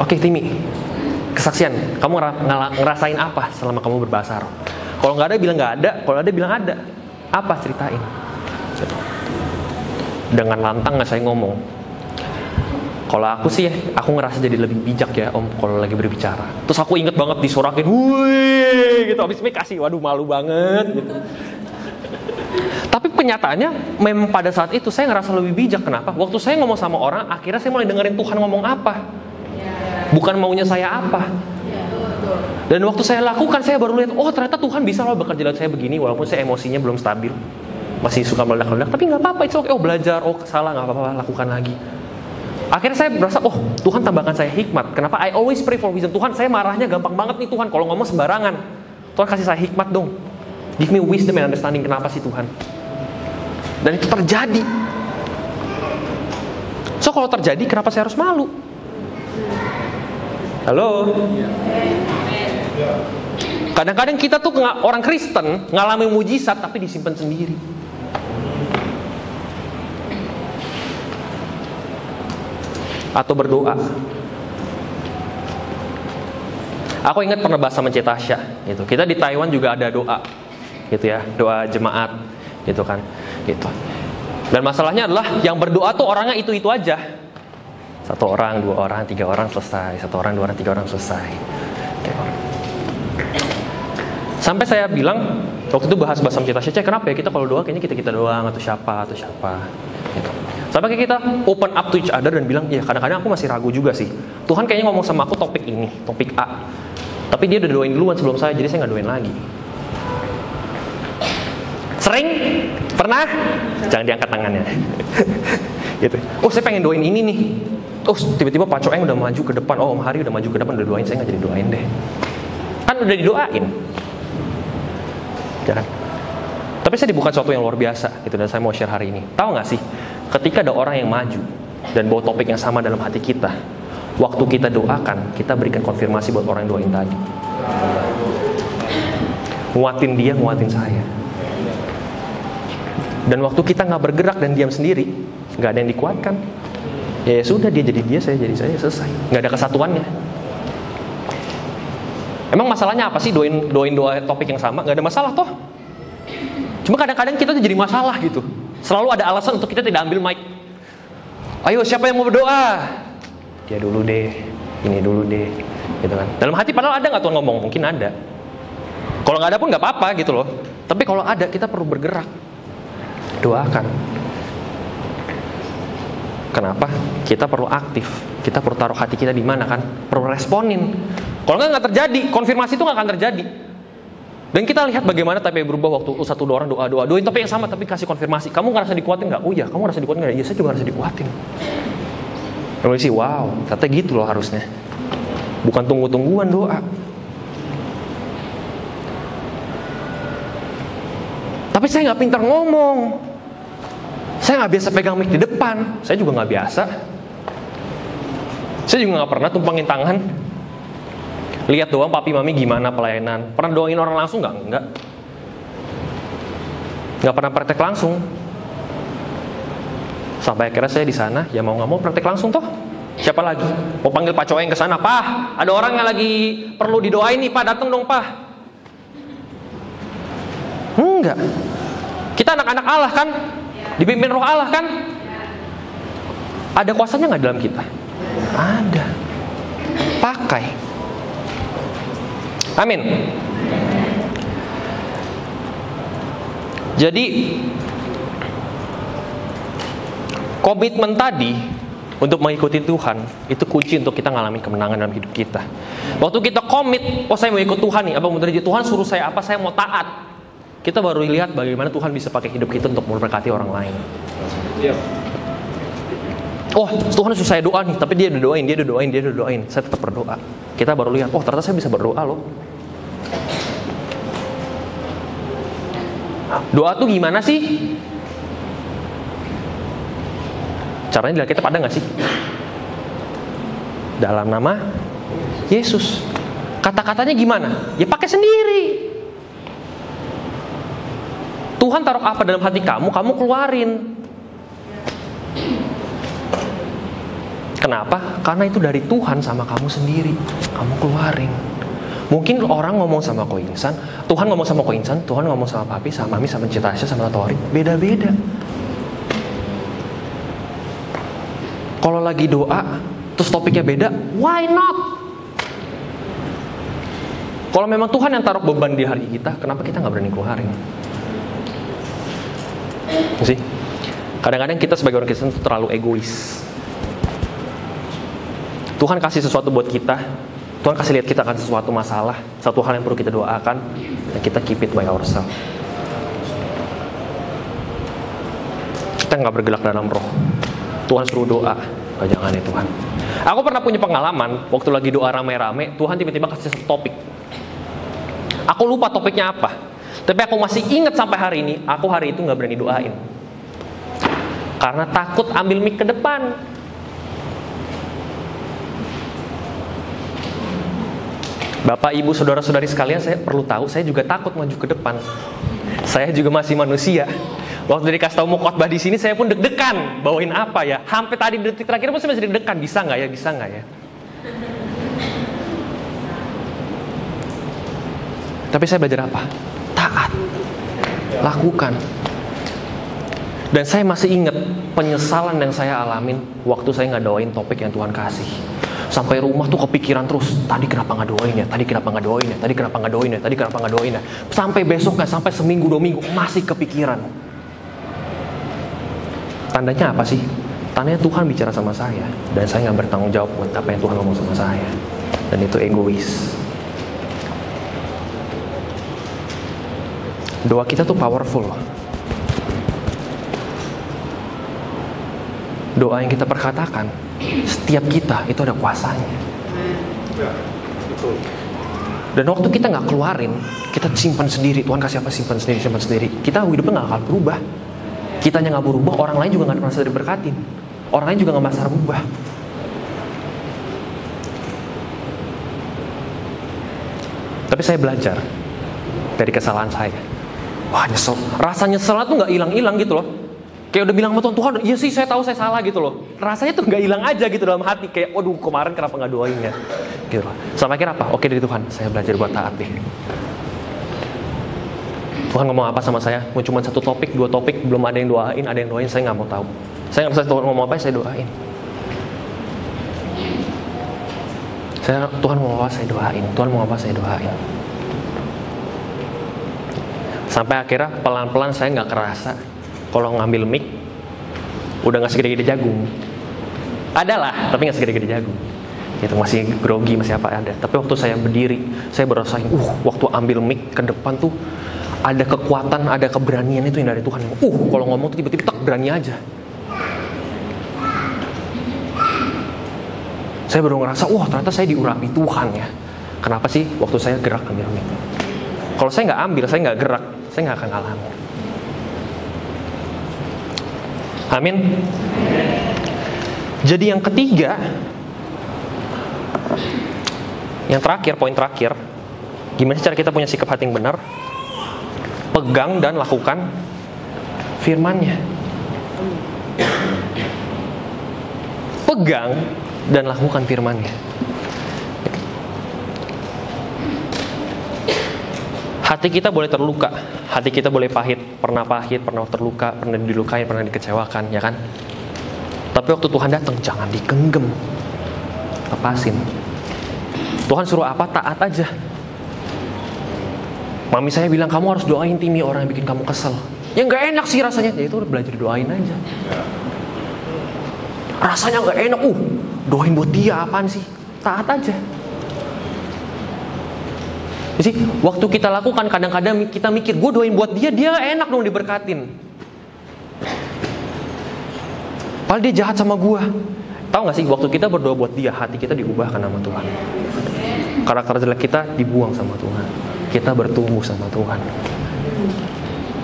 oke, Timmy. Kesaksian. Kamu ngerasain apa selama kamu berbahasa roh? Kalau nggak ada bilang nggak ada. Kalau ada bilang ada. Apa, ceritain. Dengan lantang nggak saya ngomong. Kalau aku sih, aku ngerasa jadi lebih bijak ya Om kalau lagi berbicara. Terus aku inget banget disorakin, wih, gitu. Abis itu kasih, waduh malu banget gitu. Tapi kenyataannya, memang pada saat itu saya ngerasa lebih bijak. Kenapa? Waktu saya ngomong sama orang, akhirnya saya mulai dengerin Tuhan ngomong apa. Bukan maunya saya apa. Dan waktu saya lakukan, saya baru lihat, oh ternyata Tuhan bisa loh bekerja lewat saya begini, walaupun saya emosinya belum stabil. Masih suka meledak-ledak, tapi gak apa-apa, itu oke. Oh belajar, oh salah, gak apa-apa, lakukan lagi. Akhirnya saya berasa, oh Tuhan tambahkan saya hikmat. Kenapa? I always pray for wisdom. Tuhan, saya marahnya gampang banget nih Tuhan kalau ngomong sembarangan. Tuhan kasih saya hikmat dong. Give me wisdom and understanding. Kenapa sih Tuhan? Dan itu terjadi. So kalau terjadi, kenapa saya harus malu? Halo? Kadang-kadang kita tuh orang Kristen ngalami mujizat tapi disimpan sendiri. Atau berdoa. Aku ingat pernah bahas sama Cetasha gitu. Kita di Taiwan juga ada doa gitu ya, doa jemaat gitu kan. Gitu. Dan masalahnya adalah yang berdoa tuh orangnya itu-itu aja. 1 orang, 2 orang, 3 orang selesai. 1 orang, 2 orang, 3 orang selesai. Gitu. Sampai saya bilang waktu itu bahas sama Cetasha, kenapa ya kita kalau doa kayaknya kita doang atau siapa gitu. Sampai kita open up to each other dan bilang, ya kadang-kadang aku masih ragu juga sih. Tuhan kayaknya ngomong sama aku topik ini, topik A. Tapi dia udah doain duluan sebelum saya, jadi saya nggak doain lagi. Sering? Pernah? Jangan diangkat tangannya. Gitu. Oh saya pengen doain ini nih. Oh tiba-tiba Pak Coeng udah maju ke depan. Oh Om Hari udah maju ke depan, udah doain. Saya nggak jadi doain deh. Kan udah didoain. Jangan. Tapi saya dibuka sesuatu yang luar biasa gitu, dan saya mau share hari ini. Tahu nggak sih? Ketika ada orang yang maju dan bawa topik yang sama dalam hati kita, waktu kita doakan, kita berikan konfirmasi buat orang yang doain tadi. Nguatin dia, nguatin saya. Dan waktu kita nggak bergerak dan diam sendiri, nggak ada yang dikuatkan. Ya sudah, dia jadi dia, saya jadi saya, selesai. Nggak ada kesatuannya. Emang masalahnya apa sih doain doa topik yang sama? Gak ada masalah toh. Cuma kadang-kadang kita tuh jadi masalah gitu. Selalu ada alasan untuk kita tidak ambil mic. Ayo siapa yang mau berdoa? Dia dulu deh, ini dulu deh, gitu kan. Dalam hati padahal ada nggak Tuhan ngomong? Mungkin ada. Kalau nggak ada pun nggak apa-apa gitu loh. Tapi kalau ada kita perlu bergerak, doakan. Kenapa? Kita perlu aktif. Kita perlu taruh hati kita di mana kan? Perlu responin. Kalau nggak terjadi, konfirmasi itu nggak akan terjadi. Dan kita lihat bagaimana TPI berubah waktu satu dua orang doain topik yang sama tapi kasih konfirmasi. Kamu ngerasa dikuatin nggak? Oh iya, kamu ngerasa dikuatin nggak? Iya, saya juga ngerasa dikuatin. Lalu sih, wow, ternyata gitu loh harusnya. Bukan tunggu-tungguan doa. Tapi saya nggak pintar ngomong. Saya nggak biasa pegang mic di depan. Saya juga nggak biasa. Saya juga nggak pernah tumpangin tangan. Lihat doang papi mami gimana pelayanan. Pernah doain orang langsung nggak? Enggak. Nggak pernah praktek langsung. Sampai akhirnya saya di sana, ya mau nggak mau praktek langsung toh. Siapa lagi? Mau panggil Pak Coeng ke sana, Pak. Ada orang yang lagi perlu didoain nih, Pak. Datang dong, Pak. Enggak. Kita anak-anak Allah kan? Dipimpin roh Allah kan? Ada kuasanya nggak dalam kita? Ada. Pakai. Amin. Jadi komitmen tadi untuk mengikuti Tuhan itu kunci untuk kita ngalamin kemenangan dalam hidup kita. Waktu kita komit, oh saya mau ikut Tuhan nih, apa mau terjadi Tuhan suruh saya apa, saya mau taat. Kita baru lihat bagaimana Tuhan bisa pakai hidup kita untuk memberkati orang lain. Iya. Oh, Tuhan suruh saya doa nih, tapi dia udah doain. Saya tetap berdoa. Kita baru lihat, oh ternyata saya bisa berdoa loh. Doa tuh gimana sih? Caranya di Alkitab ada nggak sih? Dalam nama Yesus. Kata-katanya gimana? Ya pakai sendiri. Tuhan taruh apa dalam hati kamu keluarin. Kenapa? Karena itu dari Tuhan sama kamu sendiri. Kamu keluarin. Mungkin orang ngomong sama Ko Insan, Tuhan ngomong sama Ko Insan, Tuhan ngomong sama papi, sama mami, sama Cita Asya, sama Tori. Beda-beda. Kalau lagi doa, terus topiknya beda, why not? Kalau memang Tuhan yang taruh beban di hari kita, kenapa kita nggak berani keluarin? Sih, kadang-kadang kita sebagai orang Kristen terlalu egois. Tuhan kasih sesuatu buat kita, Tuhan kasih lihat kita akan sesuatu masalah, satu hal yang perlu kita doakan, dan kita keep it by ourselves. Kita nggak bergerak dalam roh. Tuhan suruh doa, jangan ya Tuhan. Aku pernah punya pengalaman, waktu lagi doa rame-rame, Tuhan tiba-tiba kasih satu topik. Aku lupa topiknya apa, tapi aku masih ingat sampai hari ini, aku hari itu nggak berani doain. Karena takut ambil mic ke depan. Bapak, Ibu, saudara-saudari sekalian, saya perlu tahu, saya juga takut maju ke depan. Saya juga masih manusia. Waktu dikasih tahu mau khotbah di sini, saya pun deg-degan. Bawain apa ya? Sampai tadi detik terakhir pun saya masih deg-degan. Bisa nggak ya? Tapi saya belajar apa? Taat. Lakukan. Dan saya masih ingat penyesalan yang saya alamin waktu saya nggak doain topik yang Tuhan kasih. Sampai rumah tuh kepikiran terus, tadi kenapa nggak doain ya? Sampai besoknya, sampai seminggu 2 minggu masih kepikiran. Tandanya apa sih? Tandanya Tuhan bicara sama saya, dan saya nggak bertanggung jawab buat apa yang Tuhan ngomong sama saya. Dan itu egois. Doa kita tuh powerful. Doa yang kita perkatakan, setiap kita itu ada kuasanya. Ya, betul. Dan waktu kita nggak keluarin, kita simpan sendiri. Tuhan kasih apa, simpan sendiri. Kita hidupnya nggak akan berubah. Kitanya nggak berubah, orang lain juga nggak merasa diberkatin. Orang lain juga nggak merasa berubah. Tapi saya belajar dari kesalahan saya. Wah, nyesel. Rasa nyesel tuh nggak hilang-hilang gitu loh. Kayak udah bilang sama Tuhan, iya sih saya tahu saya salah gitu loh. rasanya tuh nggak hilang aja gitu dalam hati, kayak waduh kemarin kenapa nggak doain ya gitu. Sampai akhirnya apa? Oke dari Tuhan, saya belajar buat taat deh. Tuhan ngomong apa sama saya? Mau cuma 1 topik, 2 topik, belum ada yang doain, saya nggak mau tahu. Saya nggak bisa Tuhan ngomong apa, saya doain. Tuhan mau apa, saya doain. Tuhan mau apa, saya doain. Sampai akhirnya pelan-pelan saya nggak kerasa kalau ngambil mic udah nggak segede-gede jagung. Adalah, tapi nggak segede-gede jagung. Itu masih grogi, masih apa ada. Tapi waktu saya berdiri, saya berasain, waktu ambil mic ke depan tuh ada kekuatan, ada keberanian itu yang dari Tuhan. Kalau ngomong tuh tiba-tiba tak berani aja. Saya baru ngerasa, ternyata saya diurapi Tuhan ya. Kenapa sih waktu saya gerak ambil mic? Kalau saya nggak ambil, saya nggak gerak, saya nggak akan ngalamin. Amin. Jadi yang ketiga, yang terakhir, poin terakhir, gimana cara kita punya sikap hati yang benar? Pegang dan lakukan firman-Nya. Pegang dan lakukan firman-Nya. Hati kita boleh terluka, hati kita boleh pahit, pernah terluka, pernah dilukai, pernah dikecewakan, ya kan? Tapi waktu Tuhan datang, jangan digenggam, lepasin. Tuhan suruh apa, taat aja. Mami saya bilang, kamu harus doain Timi, orang yang bikin kamu kesel. Ya nggak enak sih rasanya, ya itu belajar doain aja. Rasanya nggak enak, doain buat dia apaan sih? Taat aja. Jadi waktu kita lakukan, kadang-kadang kita mikir, gue doain buat dia enak dong diberkatin. Padahal dia jahat sama gue. Tahu nggak sih, waktu kita berdoa buat dia, hati kita diubahkan sama Tuhan. Karakter jelek kita dibuang sama Tuhan. Kita bertumbuh sama Tuhan.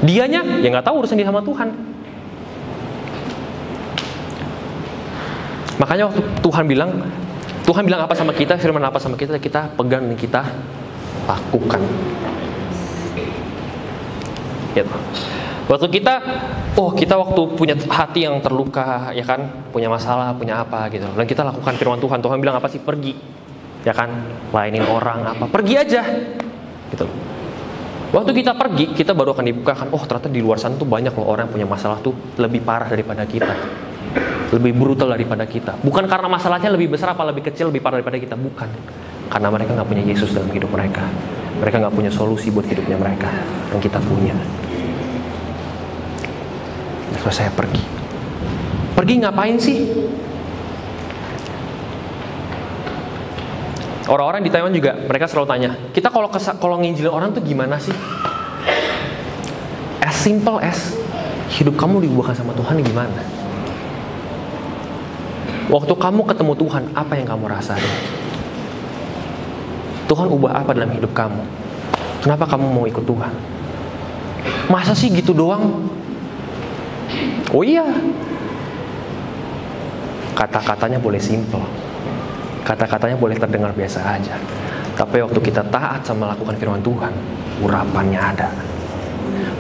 Dianya ya nggak tahu urusan dia sama Tuhan. Makanya waktu Tuhan bilang apa sama kita, firman apa sama kita pegang dan kita lakukan. Gitu. Waktu kita waktu punya hati yang terluka, ya kan, punya masalah, punya apa gitu, dan kita lakukan firman Tuhan. Tuhan bilang apa sih? Pergi, ya kan, layanin orang apa, pergi aja, gitu. Waktu kita pergi, kita baru akan dibukakan. Ternyata di luar sana tuh banyak loh orang yang punya masalah tuh lebih parah daripada kita, lebih brutal daripada kita. Bukan karena masalahnya lebih besar apa lebih kecil, lebih parah daripada kita, bukan. Karena mereka nggak punya Yesus dalam hidup mereka. Mereka nggak punya solusi buat hidupnya mereka, yang kita punya. Terus saya pergi. Pergi ngapain sih? Orang-orang di Taiwan juga, mereka selalu tanya, kita kalau nginjilin orang tuh gimana sih? As simple as hidup kamu diubahkan sama Tuhan gimana? Waktu kamu ketemu Tuhan, apa yang kamu rasain? Tuhan ubah apa dalam hidup kamu? Kenapa kamu mau ikut Tuhan? Masa sih gitu doang? Oh iya. Kata-katanya boleh simple. Kata-katanya boleh terdengar biasa aja. Tapi waktu kita taat sama melakukan firman Tuhan, urapannya ada.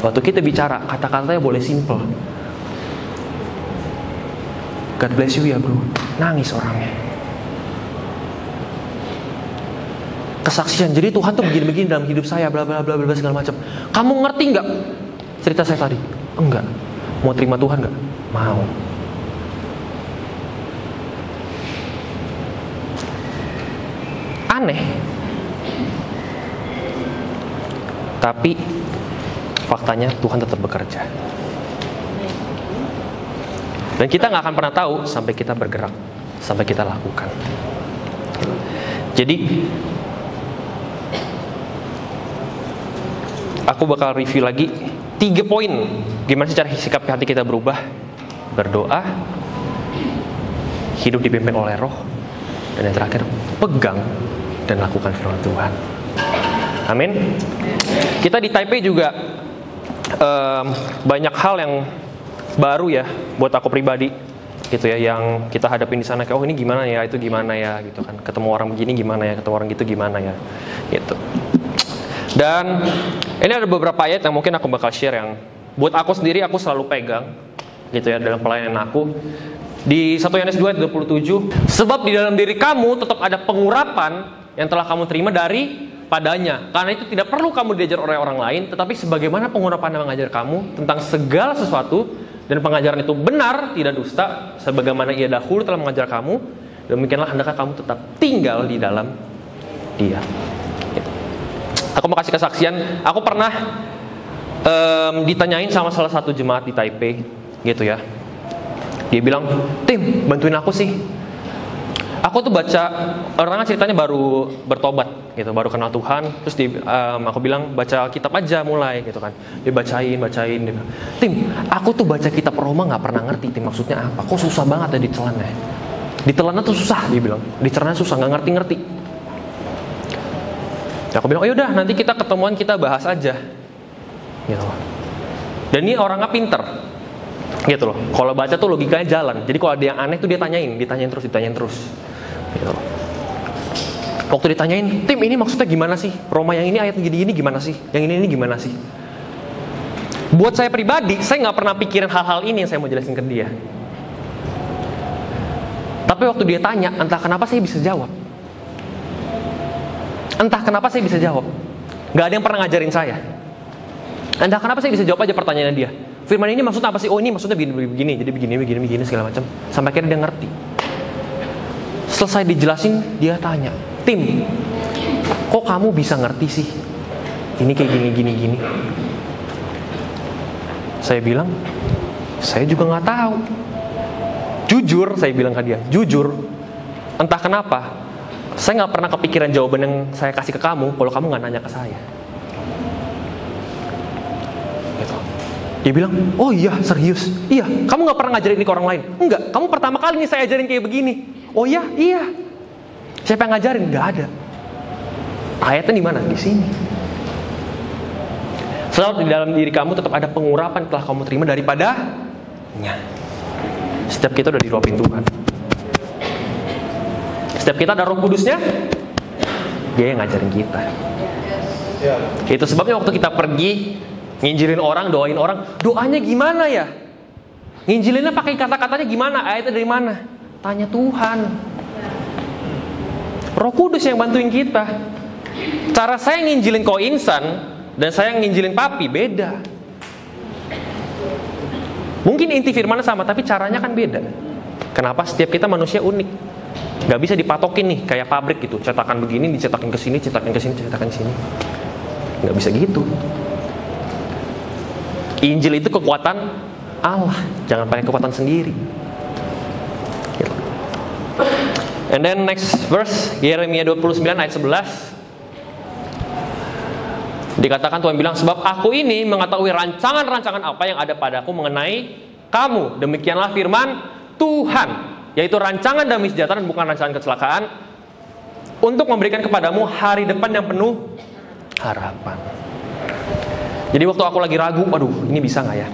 Waktu kita bicara, kata-katanya boleh simple. God bless you ya bro. Nangis orangnya. Kesaksian, jadi Tuhan tuh begini-begini dalam hidup saya, bla bla bla bla segala macam. Kamu ngerti nggak cerita saya tadi? Enggak. Mau terima Tuhan nggak? Mau. Aneh. Tapi faktanya Tuhan tetap bekerja. Dan kita nggak akan pernah tahu sampai kita bergerak, sampai kita lakukan. Jadi aku bakal review lagi 3 poin gimana sih cara sikap hati kita berubah. Berdoa, hidup dipimpin oleh Roh, dan yang terakhir pegang dan lakukan firman Tuhan. Amin. Kita di Taipei juga banyak hal yang baru ya buat aku pribadi gitu ya, yang kita hadapin di sana kayak ini gimana ya, itu gimana ya gitu kan, ketemu orang begini gimana ya, ketemu orang gitu gimana ya gitu. Dan ini ada beberapa ayat yang mungkin aku bakal share yang buat aku sendiri aku selalu pegang gitu ya dalam pelayanan aku. Di 1 Yohanes 2 ayat 27, sebab di dalam diri kamu tetap ada pengurapan yang telah kamu terima daripadanya. Karena itu tidak perlu kamu diajar oleh orang lain, tetapi sebagaimana pengurapan yang mengajar kamu tentang segala sesuatu, dan pengajaran itu benar, tidak dusta, sebagaimana ia dahulu telah mengajar kamu, demikianlah hendaknya kamu tetap tinggal di dalam Dia. Aku mau kasih kesaksian. Aku pernah ditanyain sama salah satu jemaat di Taipei, gitu ya. Dia bilang, "Tim, bantuin aku sih. Aku tuh baca, orangnya ceritanya baru bertobat, gitu, baru kenal Tuhan. Terus aku bilang, baca kitab aja mulai, gitu kan. Dia bacain. Dia bilang, Tim, aku tuh baca kitab Roma nggak pernah ngerti, Tim, maksudnya apa? Kok susah banget ya ditelannya? Ditelannya tuh susah," dia bilang. Dicerna susah, nggak ngerti. Aku bilang, "Oh yaudah, nanti kita ketemuan, kita bahas aja." Gitu. Dan ini orangnya pinter, gitu loh. Kalau baca tuh logikanya jalan. Jadi kalau ada yang aneh tuh dia tanyain terus. Gitu. Waktu ditanyain, "Tim, ini maksudnya gimana sih? Roma yang ini ayat gini gimana sih? Yang ini gimana sih?" Buat saya pribadi, saya nggak pernah pikirin hal-hal ini yang saya mau jelasin ke dia. Tapi waktu dia tanya, entah kenapa saya bisa jawab. Gak ada yang pernah ngajarin saya. Entah kenapa saya bisa jawab aja pertanyaan dia. Firman ini maksudnya apa sih? Oh, ini maksudnya begini. Jadi begini segala macam. Sampai akhirnya dia ngerti. Selesai dijelasin, dia tanya, "Tim, kok kamu bisa ngerti sih? Ini kayak gini. Saya bilang, "Saya juga nggak tahu." Jujur, saya bilang ke dia, entah kenapa saya nggak pernah kepikiran jawaban yang saya kasih ke kamu kalau kamu nggak nanya ke saya. Gitu. Dia bilang, "Oh iya, serius? Iya, kamu nggak pernah ngajarin ini ke orang lain?" "Enggak, kamu pertama kali nih saya ajarin kayak begini." "Oh iya. Siapa yang ngajarin?" "Nggak ada." "Ayatnya di mana?" "Di sini. Sebab di dalam diri kamu tetap ada pengurapan telah kamu terima daripadanya." Setiap kita udah disuapin Tuhan. Setiap kita ada Roh Kudusnya, Dia yang ngajarin kita. Itu sebabnya waktu kita pergi nginjilin orang, doain orang, doanya gimana ya? Nginjilinnya pakai kata-katanya gimana? Ayatnya dari mana? Tanya Tuhan. Roh Kudus yang bantuin kita. Cara saya nginjilin Ko Insan dan saya nginjilin Papi beda. Mungkin inti firman sama, tapi caranya kan beda. Kenapa? Setiap kita manusia unik. Gak bisa dipatokin nih kayak pabrik gitu, cetakan begini dicetakin ke sini, cetakin ke sini. Gak bisa gitu. Injil itu kekuatan Allah, jangan pakai kekuatan sendiri. And then next verse, Yeremia 29 ayat 11. Dikatakan Tuhan bilang, "Sebab aku ini mengetahui rancangan-rancangan apa yang ada padaku mengenai kamu. Demikianlah firman Tuhan, yaitu rancangan damai sejahtera dan bukan rancangan kecelakaan, untuk memberikan kepadamu hari depan yang penuh harapan." Jadi waktu aku lagi ragu, aduh ini bisa gak ya?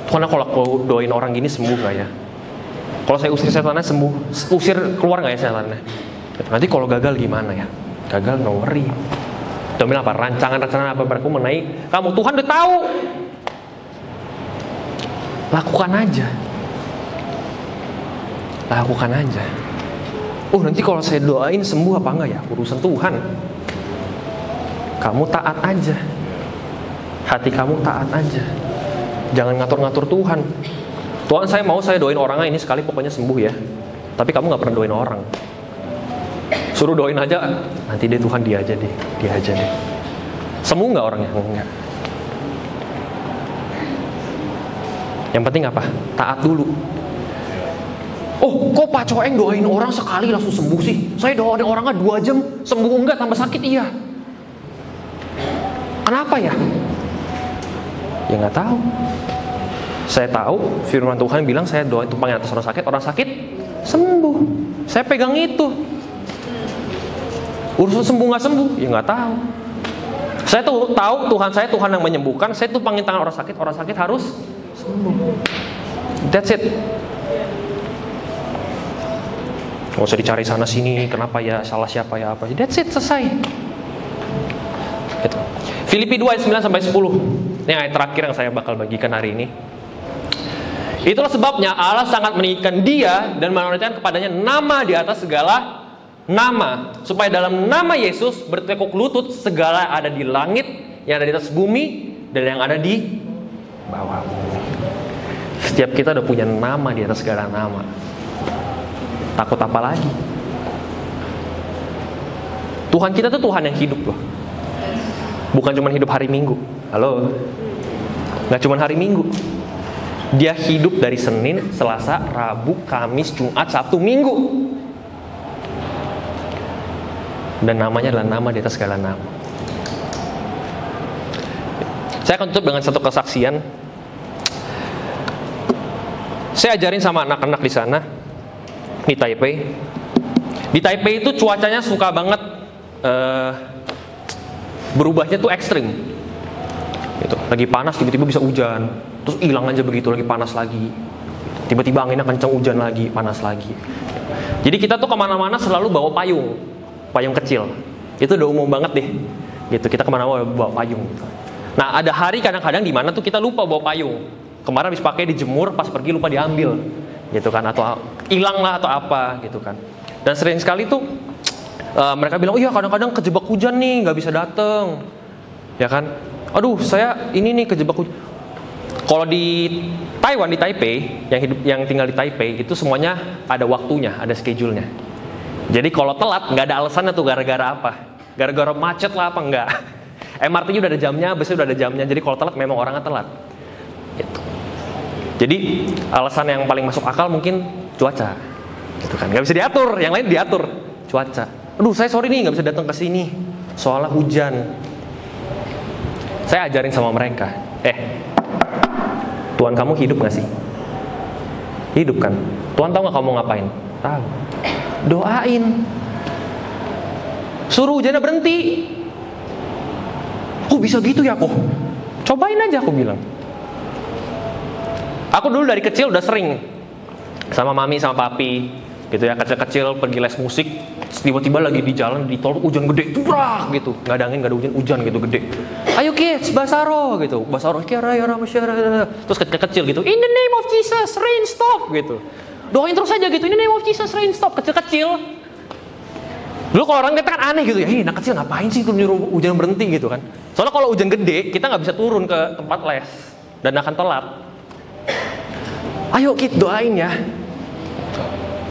Tuhan, kalau aku doain orang gini sembuh gak ya? Kalau saya usir setannya sembuh, usir keluar gak ya setannya? Nanti kalau gagal gimana ya? Gagal, no worry. Tuhan bilang apa? Rancangan-rancangan apa berlaku mengenai kamu. Tuhan udah tahu. Lakukan aja. Oh, nanti kalau saya doain sembuh apa enggak ya? Urusan Tuhan. Kamu taat aja. Hati kamu taat aja. Jangan ngatur-ngatur Tuhan. Tuhan, saya mau saya doain orangnya ini sekali pokoknya sembuh ya. Tapi kamu gak pernah doain orang. Suruh doain aja, nanti deh Tuhan dia aja deh. Sembuh gak orangnya? Enggak. Yang penting apa? Taat dulu. Oh, kok Pak Coeng doain orang sekali langsung sembuh sih? Saya doain orangnya 2 jam sembuh, enggak, tambah sakit. Iya. Kenapa ya? Ya nggak tahu. Saya tahu firman Tuhan bilang saya doa tumpangin atas orang sakit sembuh. Saya pegang itu. Urusan sembuh nggak sembuh, ya nggak tahu. Saya tuh tahu Tuhan saya Tuhan yang menyembuhkan. Saya tumpangin tangan orang sakit harus sembuh. That's it. Nggak usah dicari sana sini, kenapa ya, salah siapa ya apa. That's it, selesai. Gitu. Filipi 2 ayat 9 sampai 10. Ini ayat terakhir yang saya bakal bagikan hari ini. Itulah sebabnya Allah sangat meninggikan dia dan menurunkan kepadanya nama di atas segala nama, supaya dalam nama Yesus bertekuk lutut segala ada di langit, yang ada di atas bumi, dan yang ada di bawah bumi. Setiap kita udah punya nama di atas segala nama. Takut apa lagi? Tuhan kita tuh Tuhan yang hidup loh. Bukan cuma hidup hari Minggu. Halo? Gak cuma hari Minggu. Dia hidup dari Senin, Selasa, Rabu, Kamis, Jumat, Sabtu, Minggu. Dan namanya adalah nama di atas segala nama. Saya akan tutup dengan satu kesaksian. Saya ajarin sama anak-anak di sana, di Taipei. Di Taipei itu cuacanya suka banget berubahnya tuh ekstrim. Gitu. Lagi panas tiba-tiba bisa hujan, terus hilang aja begitu, lagi panas lagi. Tiba-tiba anginnya kencang, hujan lagi, panas lagi. Jadi kita tuh kemana-mana selalu bawa payung kecil. Itu udah umum banget deh. Gitu, kita kemana-mana bawa payung. Nah, ada hari kadang-kadang di mana tuh kita lupa bawa payung. Kemarin habis pakai dijemur, pas pergi lupa diambil, gitu kan, atau hilang lah atau apa, gitu kan. Dan sering sekali tuh mereka bilang, oh iya kadang-kadang kejebak hujan nih, nggak bisa dateng, ya kan. Aduh, saya ini nih kejebak hujan. Kalau di Taiwan, di Taipei, yang tinggal di Taipei itu semuanya ada waktunya, ada schedule-nya. Jadi kalau telat nggak ada alasannya tuh gara-gara apa? Gara-gara macet lah apa enggak? MRT-nya udah ada jamnya, busnya udah ada jamnya. Jadi kalau telat memang orangnya telat. Gitu. Jadi alasan yang paling masuk akal mungkin cuaca, gitu kan? Nggak bisa diatur, yang lain diatur. Cuaca. Aduh, saya sorry nih nggak bisa datang ke sini, soalnya hujan. Saya ajarin sama mereka, Tuhan kamu hidup nggak sih? Hidup kan? Tuhan tahu nggak kamu ngapain? Tahu. Doain. Suruh hujannya berhenti. Oh bisa gitu ya kok? Cobain aja, aku bilang. Aku dulu dari kecil udah sering sama mami sama papi, gitu ya, kecil-kecil pergi les musik. Tiba-tiba lagi di jalan di tol hujan gede, turak gitu, nggak ada angin, nggak ada hujan gitu gede. Ayo kids, basaro gitu, basaro kira ya masyarakat. Terus kecil-kecil gitu, in the name of Jesus, rain stop gitu. Doain terus aja gitu, in the name of Jesus, rain stop. Kecil-kecil. Dulu kalau orang kita kan aneh gitu ya, anak kecil ngapain sih tuh nyuruh hujan berhenti gitu kan? Soalnya kalau hujan gede, kita nggak bisa turun ke tempat les dan akan telat. Ayo kids, doain ya.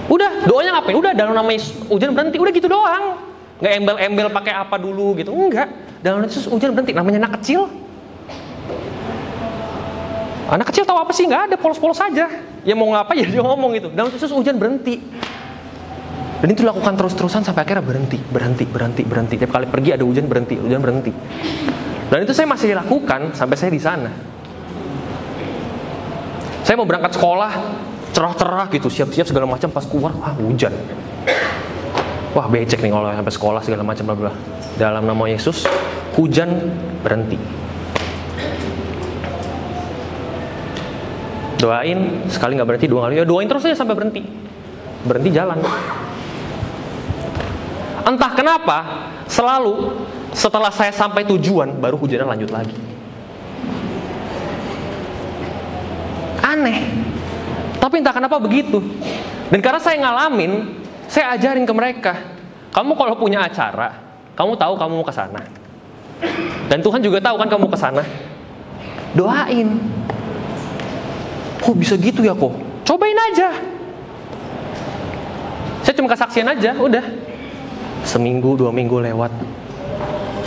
Udah, doanya ngapain? Udah, dalam nama Yesus hujan berhenti, udah gitu doang. Nggak embel-embel pakai apa dulu gitu, enggak. Dalam nama Yesus hujan berhenti, namanya anak kecil. Anak kecil tahu apa sih? Nggak ada, polos-polos aja. Ya mau ngapain ya dia ngomong gitu. Dalam nama Yesus hujan berhenti. Dan itu lakukan terus-terusan sampai akhirnya berhenti. Tiap kali pergi ada hujan berhenti. Dan itu saya masih lakukan sampai saya di sana. Saya mau berangkat sekolah, cerah-cerah gitu, siap-siap segala macam, pas keluar, hujan. Wah becek nih kalau sampai sekolah segala macam bla bla. Dalam nama Yesus, hujan berhenti. Doain, sekali nggak berhenti, dua kali, ya doain terus aja sampai berhenti. Berhenti jalan. Entah kenapa, selalu setelah saya sampai tujuan, baru hujannya lanjut lagi. Aneh. Tapi entah kenapa begitu. Dan karena saya ngalamin, saya ajarin ke mereka. Kamu kalau punya acara, kamu tahu kamu mau ke sana. Dan Tuhan juga tahu kan kamu ke sana. Doain. Oh bisa gitu ya kok? Cobain aja. Saya cuma kesaksian aja, udah. Seminggu, 2 minggu lewat.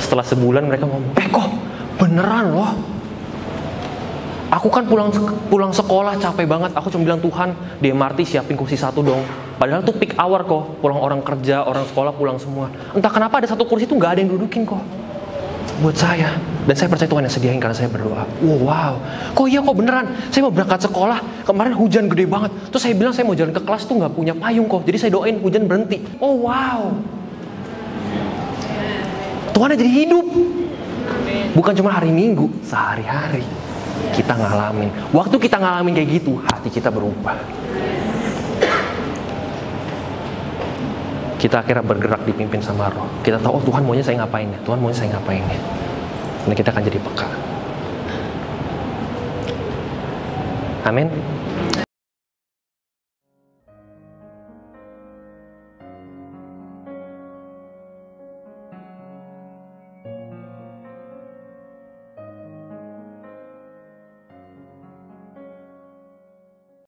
Setelah sebulan mereka ngomong, kok beneran loh. Aku kan pulang sekolah capek banget. Aku cuma bilang, Tuhan di MRT siapin kursi 1 dong. Padahal tuh peak hour kok. Pulang orang kerja, orang sekolah pulang semua. Entah kenapa ada 1 kursi tuh gak ada yang dudukin kok. Buat saya. Dan saya percaya Tuhan yang sediain karena saya berdoa. Wow. Kok iya kok beneran. Saya mau berangkat sekolah. Kemarin hujan gede banget. Terus saya bilang saya mau jalan ke kelas tuh gak punya payung kok. Jadi saya doain hujan berhenti. Oh wow. Tuhan jadi hidup. Bukan cuma hari Minggu, sehari-hari kita ngalamin. Waktu kita ngalamin kayak gitu, hati kita berubah. Kita akhirnya bergerak dipimpin sama Roh. Kita tahu, oh Tuhan maunya saya ngapain ya? Tuhan maunya saya ngapain ya? Dan kita akan jadi peka. Amin.